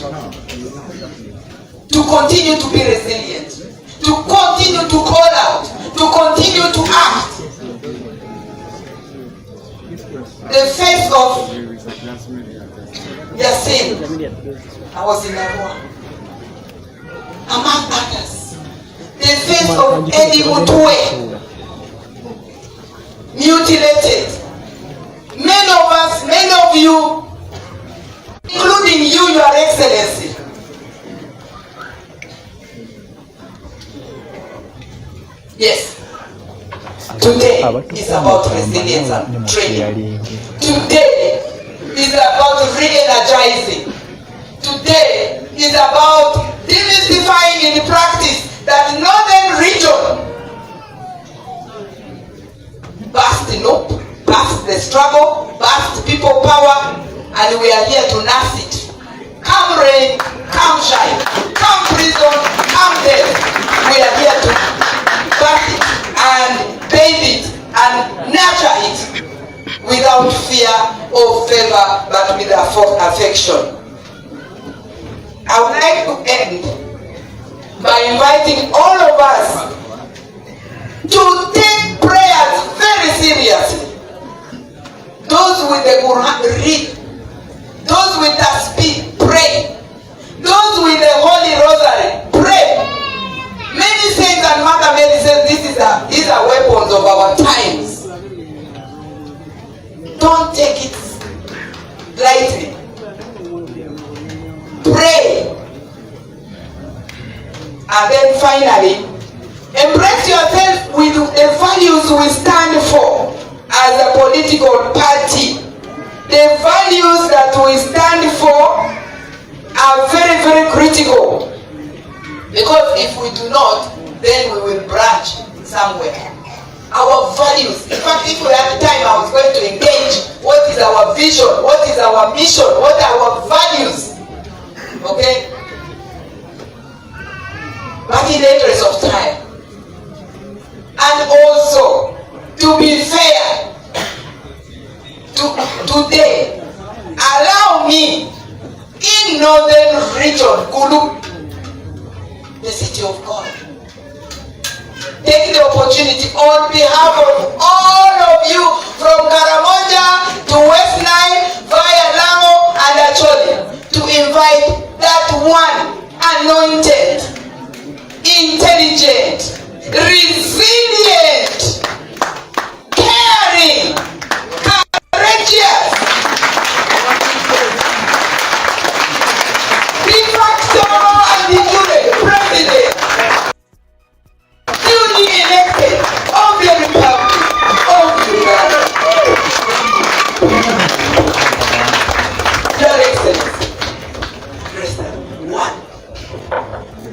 to continue to be resilient, to continue to call out, to continue to act. The face of Yasin, I was in Arua, among others. The face of Eddie Mutwe, mutilated. Many of us, many of you, including you, Your Excellency. Yes. Today is about resilience and training. Today is about re-energizing. Today is about demystifying in practice that northern region past the struggle, past people power, and we are here to nurse it. Come rain, come shine, come prison, come death. We are here to birth it and bathe it and nurture it without fear or favor, but with affection. I would like to end by inviting all of us to take prayers very seriously. Those with the Quran, read. Those with the speed, pray. Those with the Holy Rosary, pray. Many saints and Mother Mary said these are weapons of our times. Don't take it lightly. Pray. And then finally, embrace yourself with the values we stand for as a political party. The values that we stand for are very, very critical. Because if we do not, then we will branch somewhere. Our values, in fact, if we had time, I was going to engage what is our vision, what is our mission, what are our values. Okay? But in the interest of time, and also to be fair, today, allow me in northern region, Kulu, the city of God, take the opportunity on behalf of all of you from Karamoja to West Nile via Lamu and Acholi to invite that one anointed, intelligent, resilient, caring, courageous, de facto and de jure president, duly elected of the Republic of Uganda. Your Excellency, President one.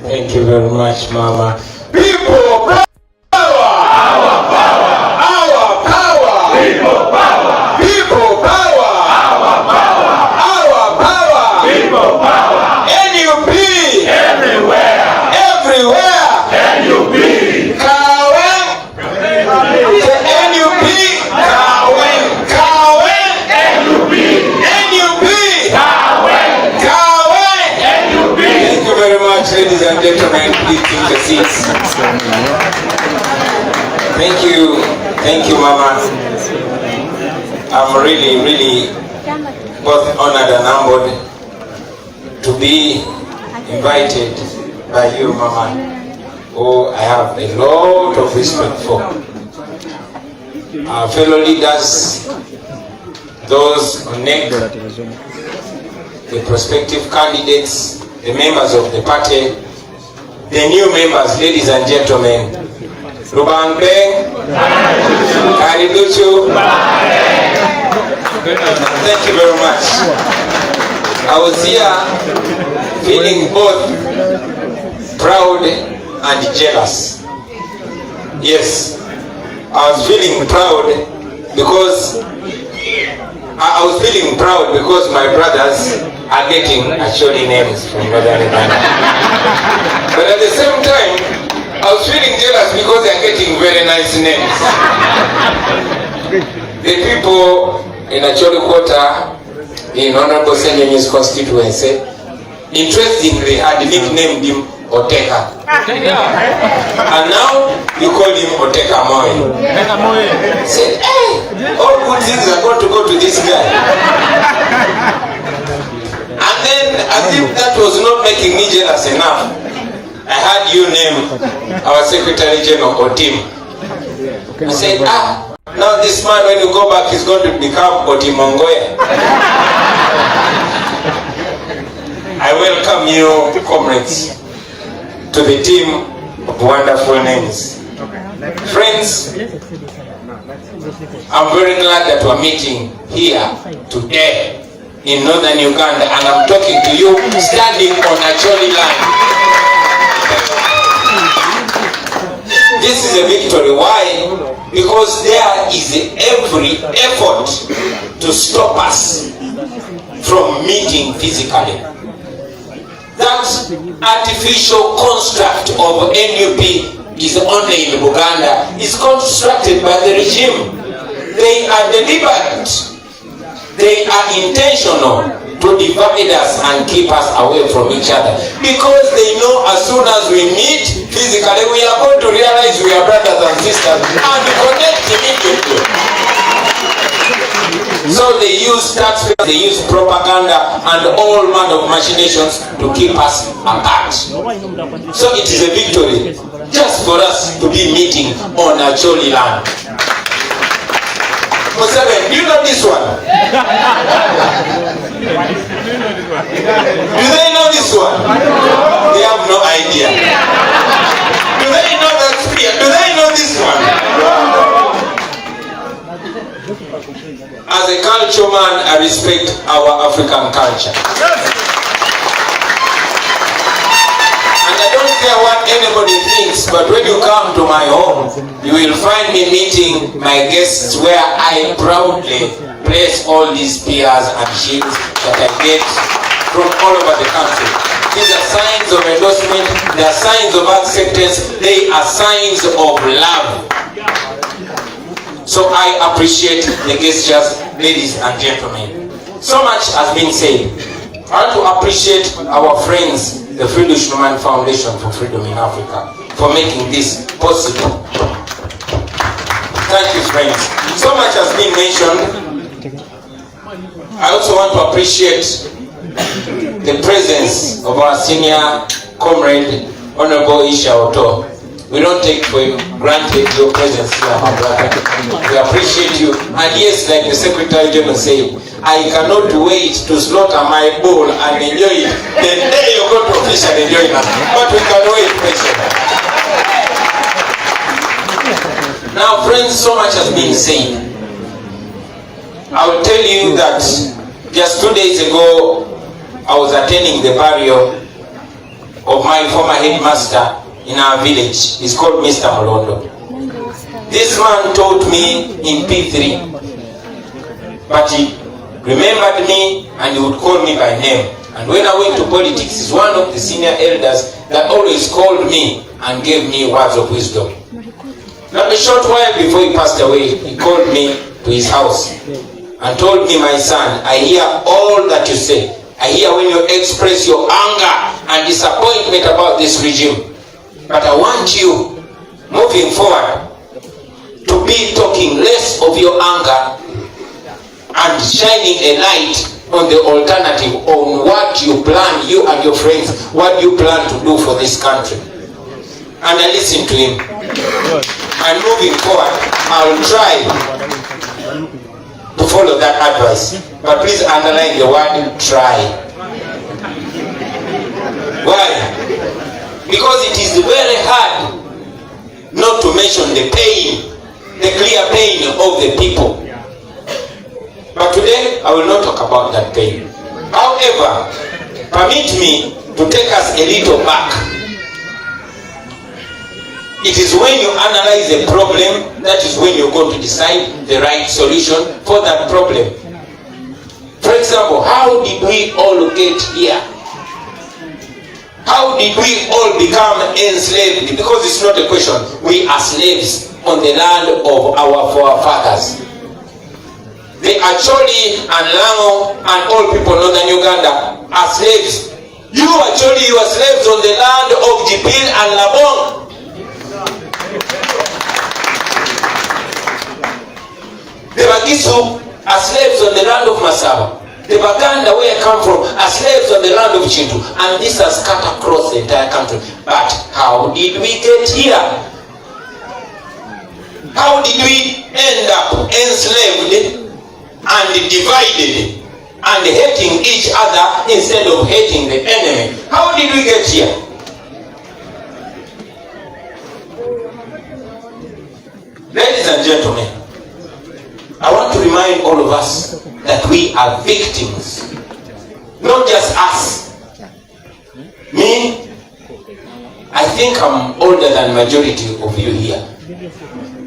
Thank you very much, Mama. People power! Our power! Our power! People power! People power! Our power! Our power! People power! NUP! Everywhere! Everywhere! NUP! Kawen! The NUP! Kawen! Kawen! NUP! NUP! Kawen! Kawen! NUP! Thank you very much, ladies and gentlemen. Please take your seats. Thank you, Mama. I'm really both honored and humbled to be invited by you, Mama, who I have a lot of respect for. Our fellow leaders, those on NEC, the prospective candidates, the members of the party, the new members, ladies and gentlemen, Rubangbe, Karibuchu, thank you very much. I was here feeling both proud and jealous. Yes, I was feeling proud because my brothers are getting actually names from Northern Uganda. But at the same time, I was feeling jealous because they are getting very nice names. The people in Acholi Quarter, in Honorable Senyenyi's constituency, interestingly had nicknamed him Oteka. And now you call him Oteka Moy. Said, hey, all good things are going to go to this guy. And then, as if that was not making me jealous enough, I heard you name our Secretary General Otim. I said, now this man, when you go back, is going to become Otimongoya. I welcome you, comrades, to the team of wonderful names. Friends, I'm very glad that we're meeting here today in Northern Uganda, and I'm talking to you standing on Acholi land. This is a victory. Why? Because there is every effort to stop us from meeting physically. That artificial construct of NUP is only in Uganda, is constructed by the regime. They are deliberate. They are intentional to divide us and keep us away from each other, because they know as soon as we meet physically, we are going to realize we are brothers and sisters and connect immediately. So they use taxpayers, they use propaganda and all manner of machinations to keep us apart. So it is a victory just for us to be meeting on Acholi land. Seven, do you know this one? Do they know this one? They have no idea. Do they know that spear? Do they know this one? As a culture man, I respect our African culture. And I don't care what anybody thinks, but when you come to my home, you will find me meeting my guests where I proudly place all these spears and shields that I get from all over the country. These are signs of endorsement, they are signs of acceptance, they are signs of love. So I appreciate the gestures, ladies and gentlemen. So much has been said. I want to appreciate our friends, the Friedrich Naumann Foundation for Freedom in Africa, for making this possible. Thank you, friends. So much has been mentioned. I also want to appreciate the presence of our senior comrade, Honorable Isha Oto. We don't take for granted your presence here, my brother. We appreciate you. And yes, like the Secretary General said, I cannot wait to slaughter my bull and enjoy it the day you go to officially enjoy it. But we can wait patiently. Now, friends, so much has been said. I will tell you that just 2 days ago, I was attending the burial of my former headmaster in our village. He's called Mr. Molondo. This man taught me in P3, but he remembered me and he would call me by name. And when I went to politics, he's one of the senior elders that always called me and gave me words of wisdom. Now, a short while before he passed away, he called me to his house and told me, my son, I hear all that you say. I hear when you express your anger and disappointment about this regime. But I want you moving forward, to be talking less of your anger and shining a light on the alternative, on what you plan, you and your friends, what you plan to do for this country. And I listen to him. And moving forward, I'll try to follow that advice. But please underline the word try. Why? Because it is very hard not to mention the pain, the clear pain of the people. But today, I will not talk about that pain. However, permit me to take us a little back. It is when you analyze a problem, that is when you're going to decide the right solution for that problem. For example, how did we all get here? How did we all become enslaved? Because it's not a question. We are slaves on the land of our forefathers. The Acholi and Lango and all people in northern Uganda are slaves. You Acholi, you are slaves on the land of Jipil and Labong. The Bagisu are slaves on the land of Masaba. The Baganda, where I come from, are slaves on the land of Chintu. And this has cut across the entire country. But how did we get here? How did we end up enslaved and divided and hating each other instead of hating the enemy? How did we get here? Ladies and gentlemen, I want to remind all of us that we are victims. Not just us. Me, I think I'm older than majority of you here.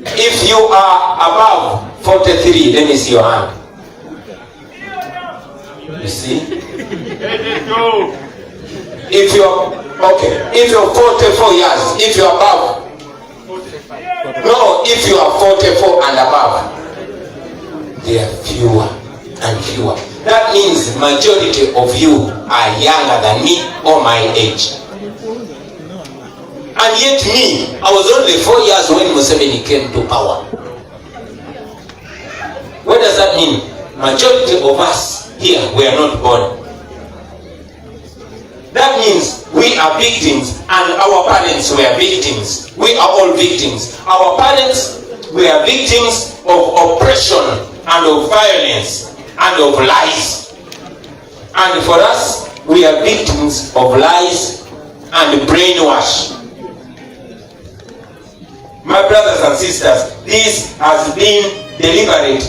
If you are above 43, let me see your hand. You see? If you're, okay, if you're 44 years, if you're above, no, if you are 44 and above, they are fewer and fewer. That means majority of you are younger than me or my age. And yet me, I was only 4 years when Museveni came to power. What does that mean? Majority of us here were not born. That means we are victims and our parents were victims. We are all victims. Our parents were victims of oppression and of violence and of lies. And for us, we are victims of lies and brainwash. My brothers and sisters, this has been deliberate.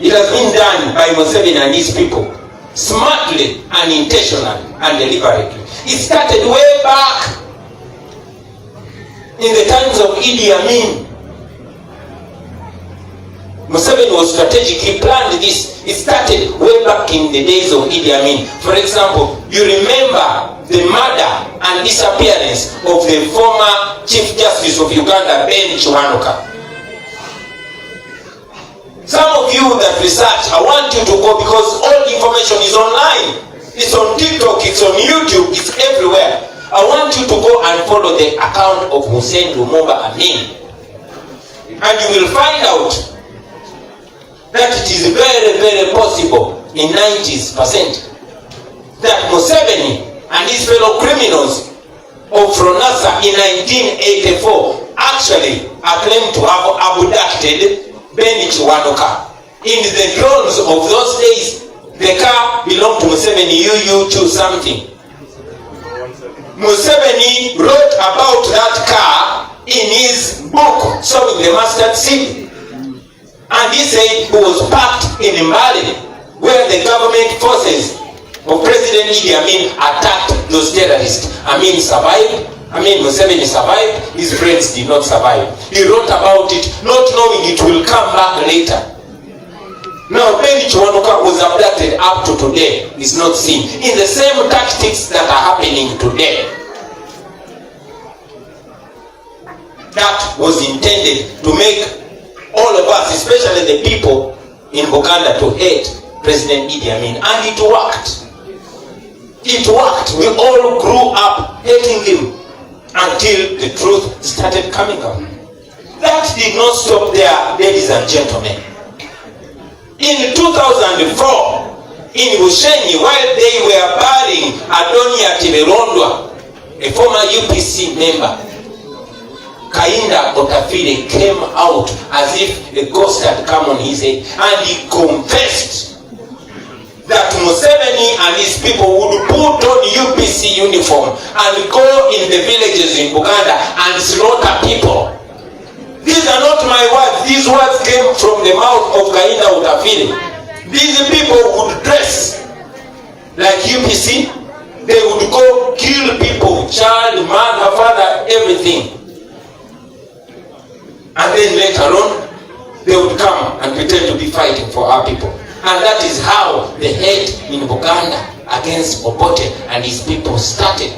It has been done by Museveni and his people, smartly and intentionally and deliberately. It started way back in the times of Idi Amin. Museveni was strategic. He planned this. It started way back in the days of Idi Amin. For example, you remember the murder and disappearance of the former Chief Justice of Uganda, Ben Chiwanuka. Some of you that research, I want you to go because all the information is online. It's on TikTok, it's on YouTube, it's everywhere. I want you to go and follow the account of Hussein Lumumba Amin. And you will find out that it is very, very possible in 90% that Museveni and his fellow criminals of Fronasa in 1984 actually are claimed to have abducted Ben Chiwanuka. In the drones of those days, the car belonged to Museveni. You choose something. Museveni wrote about that car in his book, Sowing the Mustard Seed. And he said he was packed in Mbale, where the government forces of President Idi Amin attacked those terrorists. Amin survived. Museveni survived. His friends did not survive. He wrote about it, not knowing it will come back later. Now, Ben Chiwanuka was abducted up to today. Is not seen. In the same tactics that are happening today. That was intended to make all of us, especially the people in Uganda, to hate President Idi Amin. And it worked. It worked. We all grew up hating him. until the truth started coming out. That did not stop there, ladies and gentlemen. In 2004, in Bushenyi, while they were burying Adonia Tiberondwa, a former UPC member, Kainda Otafire came out as if a ghost had come on his head, and he confessed that Museveni and his people would put on UPC uniform and go in the villages in Uganda and slaughter people. These are not my words. These words came from the mouth of Kainda Otafire. These people would dress like UPC. They would go kill people, child, mother, father, everything. And then later on, they would come and pretend to be fighting for our people. And that is how the hate in Uganda against Obote and his people started.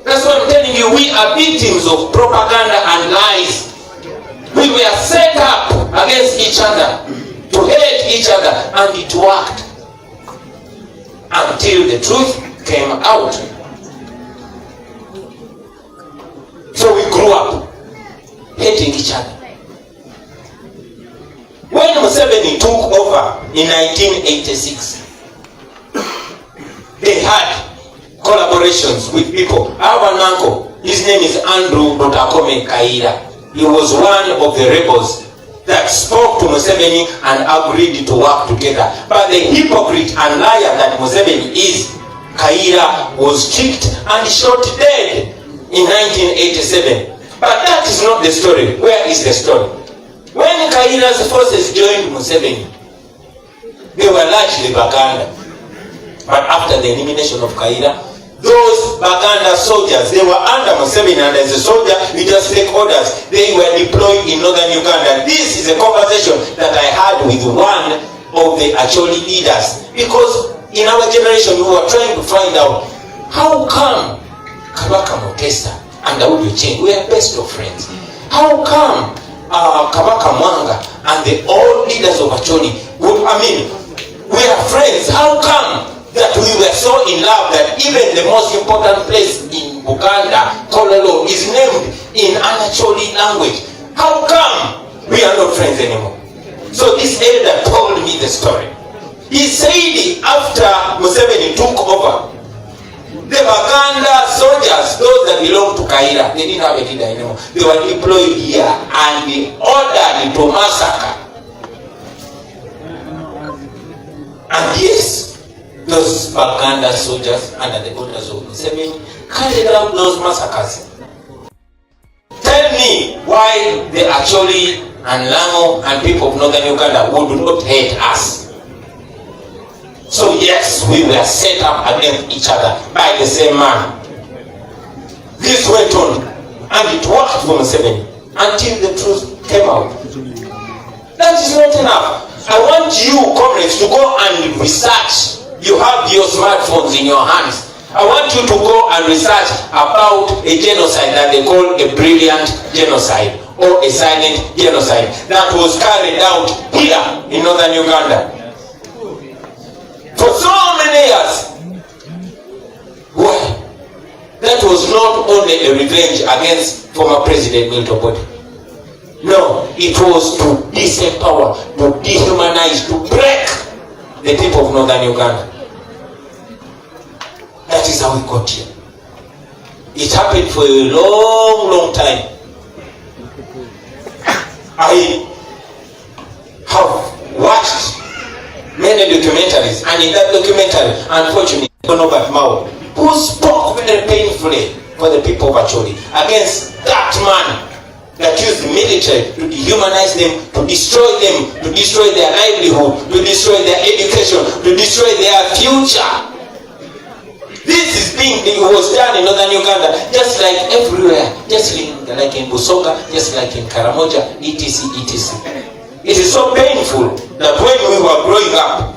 That's what I'm telling you. We are victims of propaganda and lies. We were set up against each other, to hate each other, and it worked. Until the truth came out. So we grew up hating each other. When Museveni took over in 1986, they had collaborations with people. Our uncle, his name is Andrew Botakome Kaira. He was one of the rebels that spoke to Museveni and agreed to work together. But the hypocrite and liar that Museveni is, Kaira was tricked and shot dead in 1987. But that is not the story. Where is the story? When Kaira's forces joined Museveni, they were largely Baganda. But after the elimination of Kaira, those Baganda soldiers, they were under Museveni, and as a soldier, you just take orders. They were deployed in northern Uganda. This is a conversation that I had with one of the Acholi leaders. Because in our generation, we were trying to find out, how come Kabaka Mutesa and Daudi Ochieng, we are best of friends? How come Kabaka Mwanga and the old leaders of Acholi, we are friends? How come that we were so in love that even the most important place in Uganda, Kololo, is named in an Acholi language? How come we are not friends anymore? So this elder told me the story. He said after Museveni took over, the Baganda soldiers, those that belonged to Kaira, they didn't have a leader anymore. They were deployed here and they ordered to massacre. And yes, those Baganda soldiers under the orders of Museveni carried out those massacres. Tell me why the Acholi and Lango and people of northern Uganda would not hate us. So yes, we were set up against each other by the same man. This went on, and it worked for Museveni until the truth came out. That is not enough. I want you, comrades, to go and research. You have your smartphones in your hands. I want you to go and research about a genocide that they call a brilliant genocide or a silent genocide that was carried out here in northern Uganda. For so many years. Why? That was not only a revenge against former President Milton Bobi. No, it was to disempower, to dehumanize, to break the people of northern Uganda. That is how we got here. It happened for a long, long time. I have watched many documentaries, and in that documentary, unfortunately, Robert Mao, who spoke very painfully for the people of Acholi against that man that used the military to dehumanize them, to destroy their livelihood, to destroy their education, to destroy their future. This was done in northern Uganda, just like everywhere, just like in Busoga, just like in Karamoja, etc., etc. It is so painful that when we were growing up,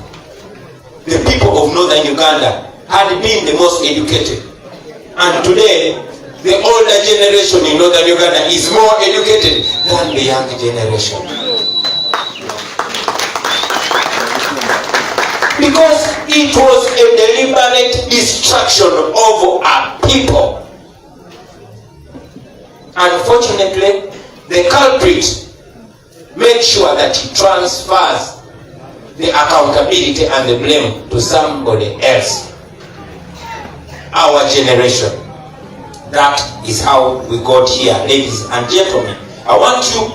the people of northern Uganda had been the most educated. And today, the older generation in northern Uganda is more educated than the young generation. Because it was a deliberate destruction of our people. Unfortunately, the culprit made sure that he transfers the accountability and the blame to somebody else. Our generation. That is how we got here, ladies and gentlemen. I want you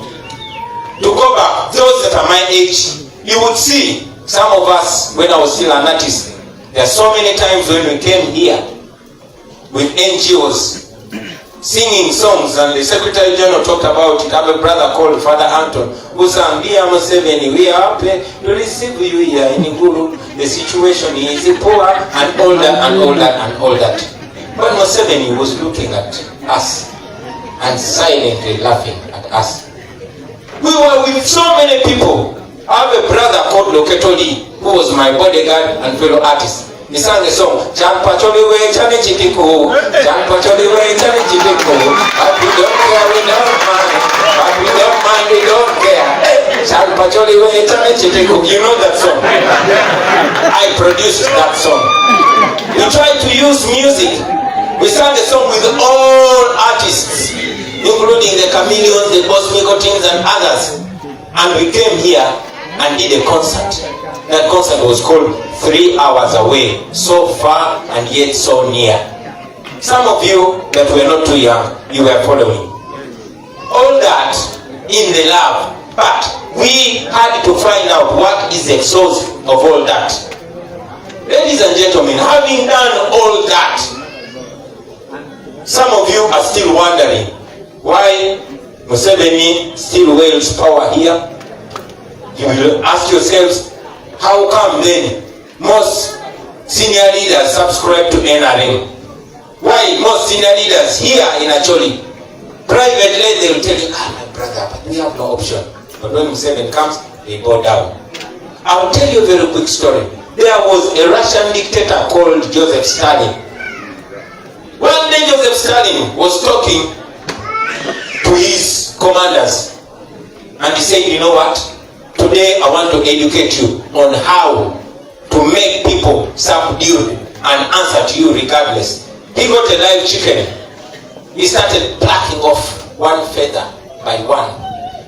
to go back. Those that are my age, you would see some of us when I was still an artist. There are so many times when we came here with NGOs singing songs, and the Secretary General talked about it. I have a brother called Father Anton who sang, "Dear Museveni, we are happy to receive you here in Nguru. The situation is poor," and all that and all that and all that. But Museveni was looking at us and silently laughing at us. We were with so many people. I have a brother called Loketoli who was my bodyguard and fellow artist. He sang a song, "Champacholiwe chane chitiko, Champacholiwe chane chitiko, but we don't care, we don't mind, but we don't mind, we don't care. Champacholiwe chane chitiko." You know that song? I produced that song. We tried to use music. We sang a song with all artists, including the Chameleons, the Bosmicotines, and others. And we came here and did a concert. That concert was called 3 Hours Away, so far and yet so near. Some of you that were not too young, you were following. All that in the love, but we had to find out what is the source of all that. Ladies and gentlemen, having done all that, some of you are still wondering why Museveni still wields power here. You will ask yourselves, how come then most senior leaders subscribe to NRM? Why most senior leaders here in Acholi, privately they will tell you, my brother, but we have no option. But when Museveni comes, they bow down. I'll tell you a very quick story. There was a Russian dictator called Joseph Stalin. One day Joseph Stalin was talking to his commanders and he said, you know what? Today I want to educate you on how to make people subdued and answer to you regardless. He got a live chicken. He started plucking off one feather by one.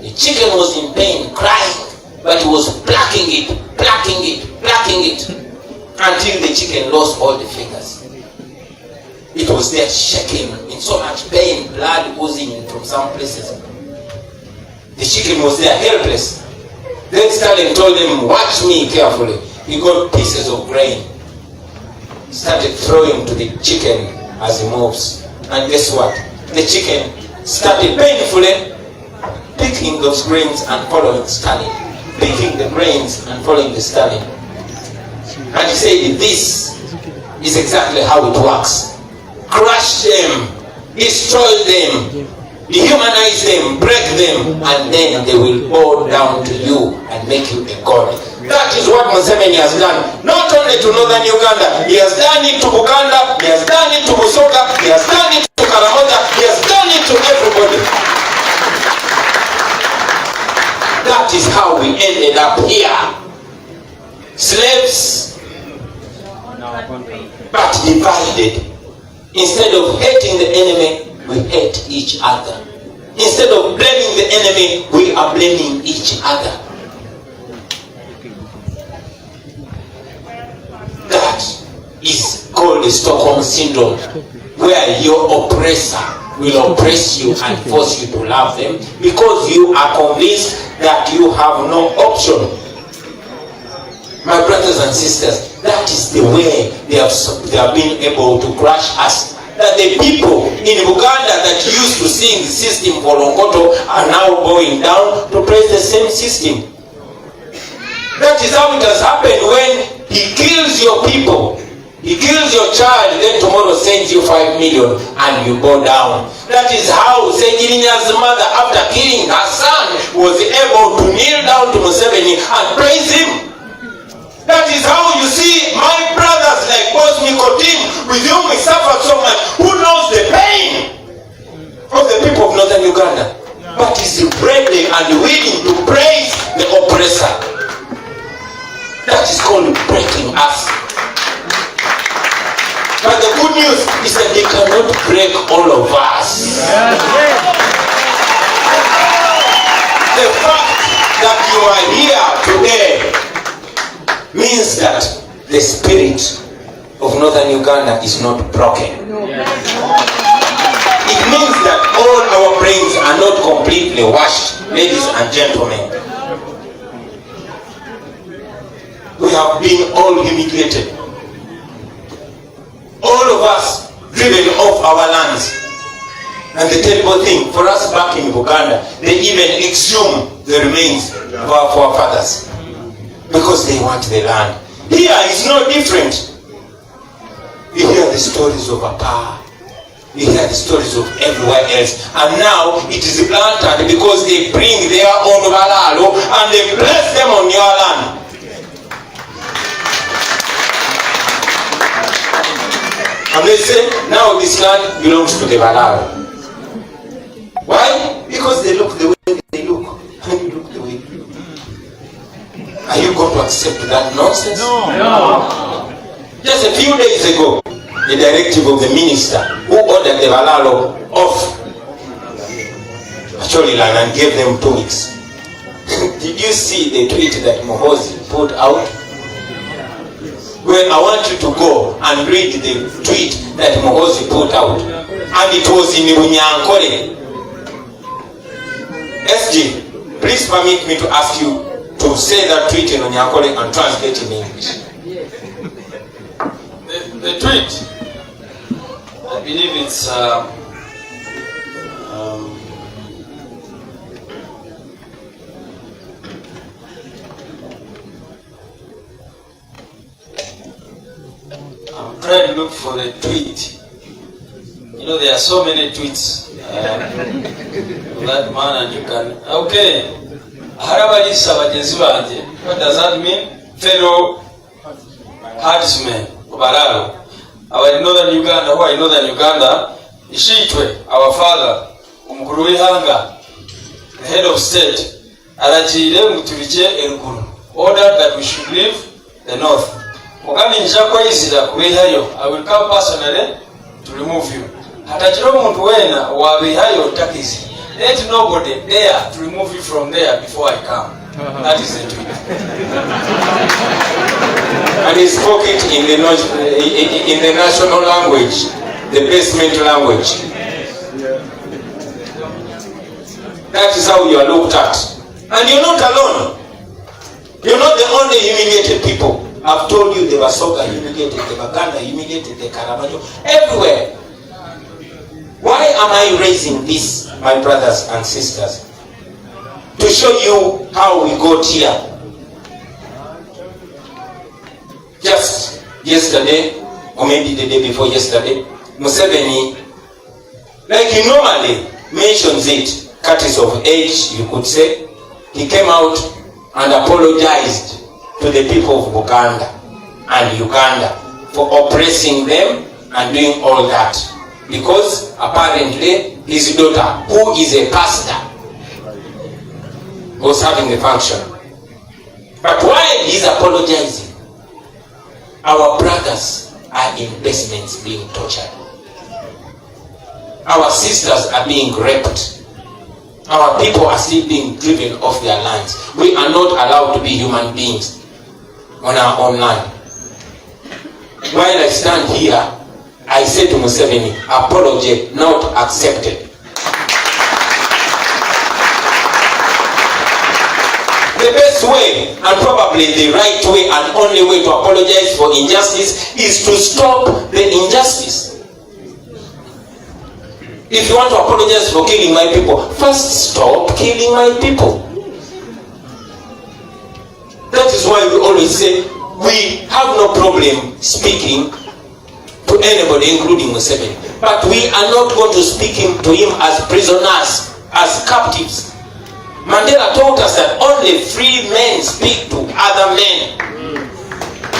The chicken was in pain, crying, but he was plucking it until the chicken lost all the fingers. It was there shaking in so much pain, blood oozing from some places. The chicken was there helpless. Then Stalin told him, watch me carefully. He got pieces of grain, started throwing to the chicken as he moves. And guess what? The chicken started painfully picking those grains and following Stalin. Picking the grains and following the Stalin. And he said, this is exactly how it works. Crush them, destroy them, dehumanize them, break them, and then they will bow down to you and make you a god. That is what Museveni has done. Not only to northern Uganda, he has done it to Buganda, he has done it to Busoga, he has done it to Karamoja, he has done it to everybody. That is how we ended up here. Slaves, but divided. Instead of hating the enemy, we hate each other. Instead of blaming the enemy, we are blaming each other. That is called the Stockholm Syndrome, where your oppressor will oppress you and force you to love them because you are convinced that you have no option. My brothers and sisters, that is the way they have been able to crush us. That the people in Uganda that used to sing the system for Longoto are now going down to praise the same system. That is how it has happened when he kills your people. He kills your child, then tomorrow sends you 5 million and you bow down. That is how Segirinya's mother, after killing her son, was able to kneel down to Museveni and praise him. That is how you see my brothers like Bosmicotine, with whom we suffer so much, who knows the pain of the people of northern Uganda, but is ready and willing to praise the oppressor. That is called breaking us. But the good news is that they cannot break all of us. the fact that you are here today means that the spirit of northern Uganda is not broken. It means that all our brains are not completely washed, ladies and gentlemen. We have been all humiliated. All of us driven off our lands. And the terrible thing, for us back in Uganda, they even exhume the remains of our forefathers because they want the land. Here it's no different. You hear the stories of Apa, you hear the stories of everywhere else, and now it is planted because they bring their own balalo and they bless them on your land. And they say, now this land belongs to the balalo. Why? Because they look the way they look, and you look the way you look. Are you going to accept that nonsense? No. Just a few days ago, the directive of the minister who ordered the balalo off Acholiland and gave them 2 weeks. Did you see the tweet that Mohozi put out? Well, I want you to go and read the tweet that Mohozi put out. And it was in Bunyankole. SG, please permit me to ask you to say that tweet in Bunyankole and translate in English. The tweet, I believe it's I'm trying to look for the tweet. You know, there are so many tweets of that man, and you can. Okay. What does that mean? Fellow herdsmen, Baralo. Our northern Uganda, who are in northern Uganda, Ishitwe, our father, Umkuruihanga, the head of state, Arachile Muturiche Elkuru, ordered that we should leave the north. I will come personally to remove you. Let nobody dare to remove you from there before I come. That is the tweet. And he spoke it in the national language, the basement language. That is how you are looked at. And you're not alone. You're not the only humiliated people. I've told you the Basoga humiliated, the Baganda humiliated, the Karabajo, everywhere. Why am I raising this, my brothers and sisters? To show you how we got here. Just yesterday, or maybe the day before yesterday, Museveni, like he normally mentions it, courtesy of age, you could say, he came out and apologized to the people of Uganda and Uganda for oppressing them and doing all that. Because apparently his daughter, who is a pastor, was having a function. But while he's apologizing, our brothers are in basements being tortured. Our sisters are being raped. Our people are still being driven off their lands. We are not allowed to be human beings on our own land. While I stand here, I say to Museveni, apology not accepted. The best way, and probably the right way and only way to apologize for injustice, is to stop the injustice. If you want to apologize for killing my people, first stop killing my people. That is why we always say we have no problem speaking to anybody, including Museveni. But we are not going to speak to him as prisoners, as captives. Mandela taught us that only free men speak to other men.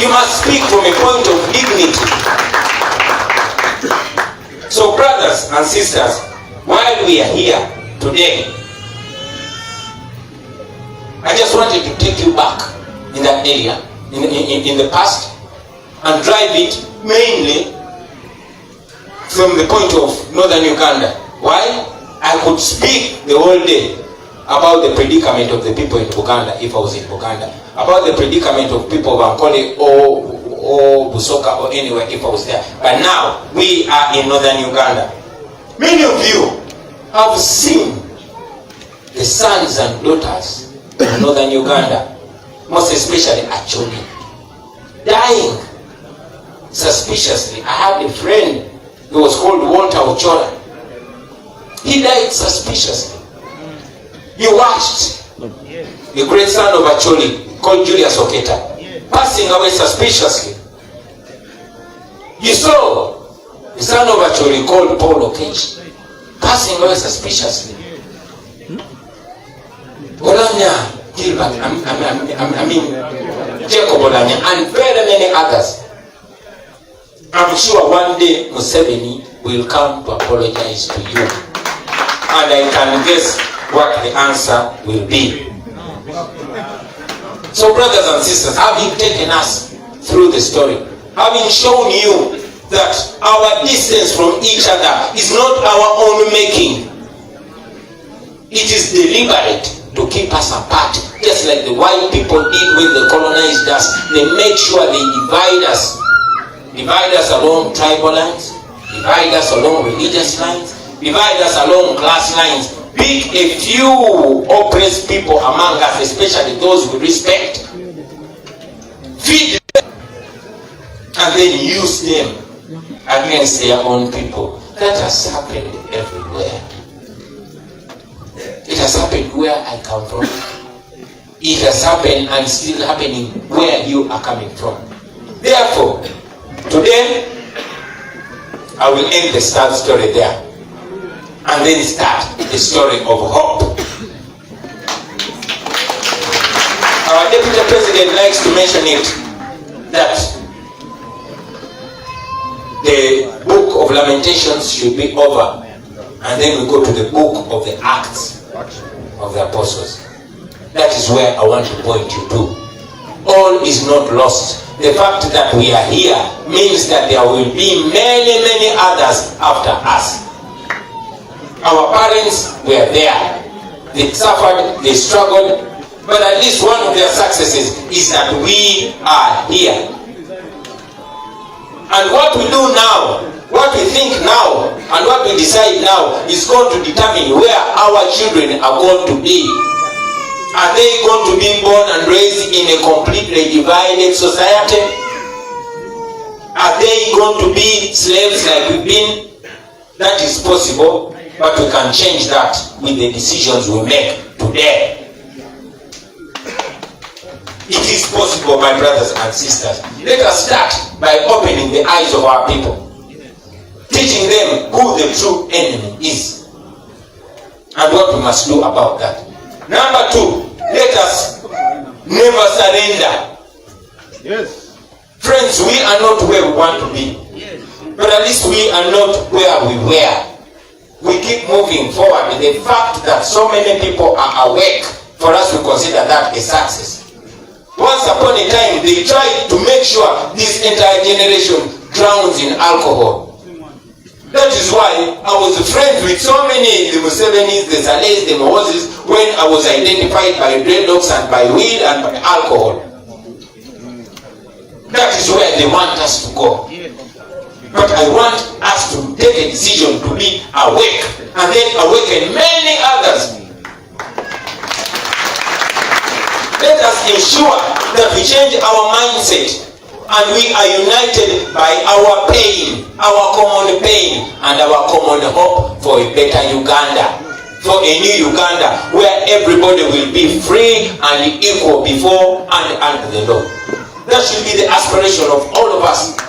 You must speak from a point of dignity. So brothers and sisters, while we are here today, I just wanted to take you back in that area, in the past, and drive it mainly from the point of northern Uganda. Why? I could speak the whole day about the predicament of the people in Uganda if I was in Uganda, about the predicament of people of Ankole or Busoga or anywhere if I was there. But now we are in northern Uganda. Many of you have seen the sons and daughters in northern Uganda, most especially Acholi, dying suspiciously. I had a friend who was called Walter Ochola. He died suspiciously. You watched the great son of Acholi called Julius Oketa passing away suspiciously. You saw the son of Acholi called Paul Okech passing away suspiciously. Olanya Gilbert, I mean Jacob Olanya, and very many others. I'm sure one day Museveni will come to apologize to you, and I can guess what the answer will be. So brothers and sisters, having taken us through the story, having shown you that our distance from each other is not our own making, it is deliberate to keep us apart, just like the white people did when they colonized us. They made sure they divide us along tribal lines, divide us along religious lines, divide us along class lines, pick a few oppressed people among us, especially those we respect, feed them, and then use them against their own people. That has happened everywhere. It has happened where I come from. It has happened and still happening where you are coming from. Therefore, today, I will end the sad story there and then start the story of hope. Our Deputy President likes to mention it, that the book of Lamentations should be over, and then we go to the book of the Acts of the Apostles. That is where I want to point you to. All is not lost. The fact that we are here means that there will be many, many others after us. Our parents were there. They suffered, they struggled, but at least one of their successes is that we are here. And what we do now, what we think now, and what we decide now is going to determine where our children are going to be. Are they going to be born and raised in a completely divided society? Are they going to be slaves like we've been? That is possible, but we can change that with the decisions we make today. It is possible, my brothers and sisters. Let us start by opening the eyes of our people, teaching them who the true enemy is and what we must do about that. Number two, let us never surrender. Yes. Friends, we are not where we want to be, but at least we are not where we were. We keep moving forward. The fact that so many people are awake, for us to consider that a success. Once upon a time, they tried to make sure this entire generation drowns in alcohol. That is why I was friends with so many, the Musevenis, the Salehs, the Moses, when I was identified by dreadlocks and by weed and by alcohol. That is where they want us to go. But I want us to take a decision to be awake and then awaken many others. Let us ensure that we change our mindset and we are united by our pain, our common pain, and our common hope for a better Uganda, for a new Uganda where everybody will be free and equal before and under the law. That should be the aspiration of all of us.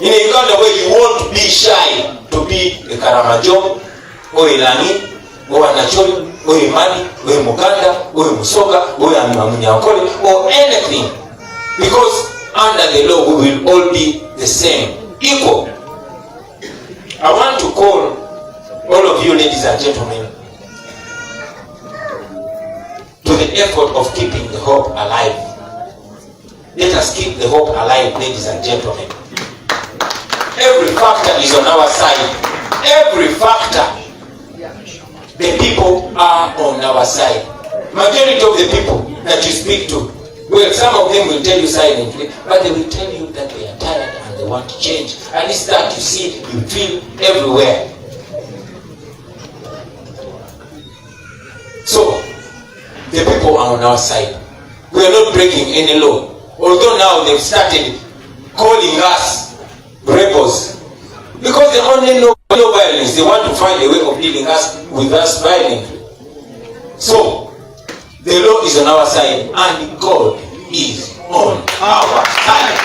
In a Uganda where you won't be shy to be a Karamajo or a Langi or a Nacholi or a Mani or a Muganda or a Musoga or a Munyankole or anything, because under the law we will all be the same, equal. I want to call all of you, ladies and gentlemen, to the effort of keeping the hope alive. Let us keep the hope alive, ladies and gentlemen. Every factor is on our side. Every factor. The people are on our side. Majority of the people that you speak to, well, some of them will tell you silently, but they will tell you that they are tired and they want to change. At least that you see, you feel everywhere. So, the people are on our side. We are not breaking any law. Although now they've started calling us rebels. Because they only know violence. They want to find a way of dealing with us violently. So, the law is on our side and God is on our side.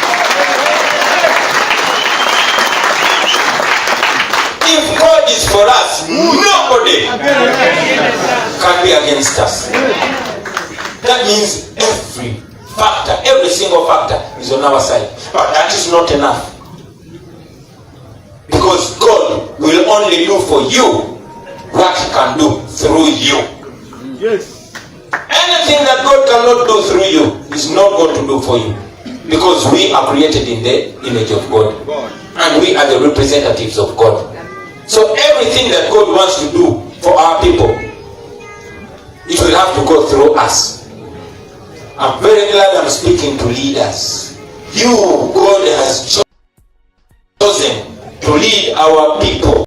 If God is for us, nobody can be against us. That means every single factor is on our side. But that is not enough. Because God will only do for you what He can do through you. Yes. Anything that God cannot do through you is not going to do for you. Because we are created in the image of God. And we are the representatives of God. So everything that God wants to do for our people, it will have to go through us. I'm very glad I'm speaking to leaders. You, God has chosen to lead our people,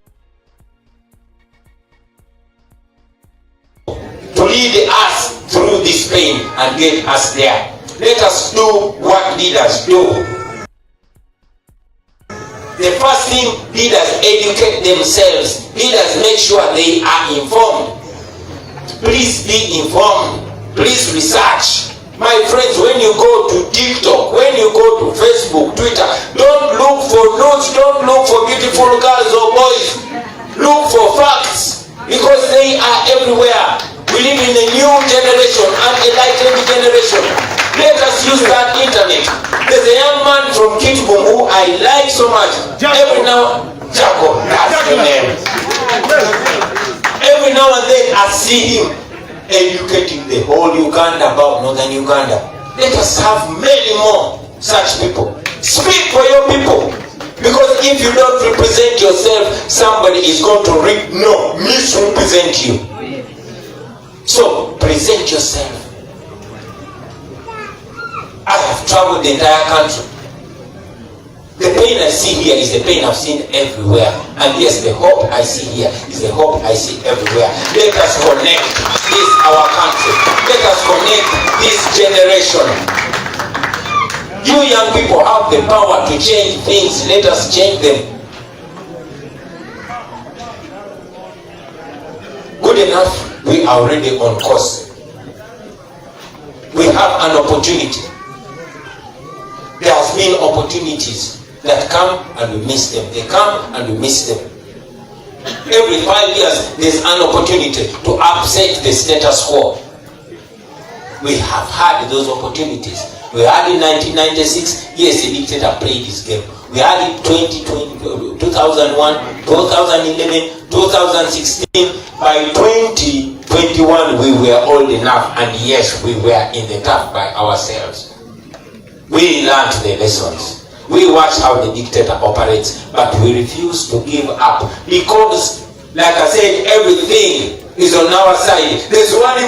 to lead us through this pain and get us there. Let us do what leaders do. The first thing, leaders educate themselves. Leaders make sure they are informed. Please be informed. Please research. My friends, when you go to TikTok, when you go to Facebook, Twitter, don't look for news, don't look for beautiful girls or boys. Look for facts, because they are everywhere. We live in a new generation, an enlightened generation. Let us use that internet. There's a young man from Kitgum who I like so much. Every now and then I see him educating the whole Uganda about northern Uganda. Let us have many more such people. Speak for your people. Because if you don't represent yourself, somebody is going to misrepresent you. So, present yourself. I have traveled the entire country. The pain I see here is the pain I've seen everywhere. And yes, the hope I see here is the hope I see everywhere. Let us connect this our country. Let us connect this generation. You young people have the power to change things. Let us change them. Good enough, we are already on course. We have an opportunity. There has been opportunities that come and we miss them. They come and we miss them. Every 5 years there's an opportunity to upset the status quo. We have had those opportunities. We had in 1996, yes, the dictator played his game. We had in 2001, 2011, 2016. By 2021 we were old enough, and yes, we were in the tough by ourselves. We learned the lessons. We watched how the dictator operates, but we refuse to give up. Because, like I said, everything is on our side. There's one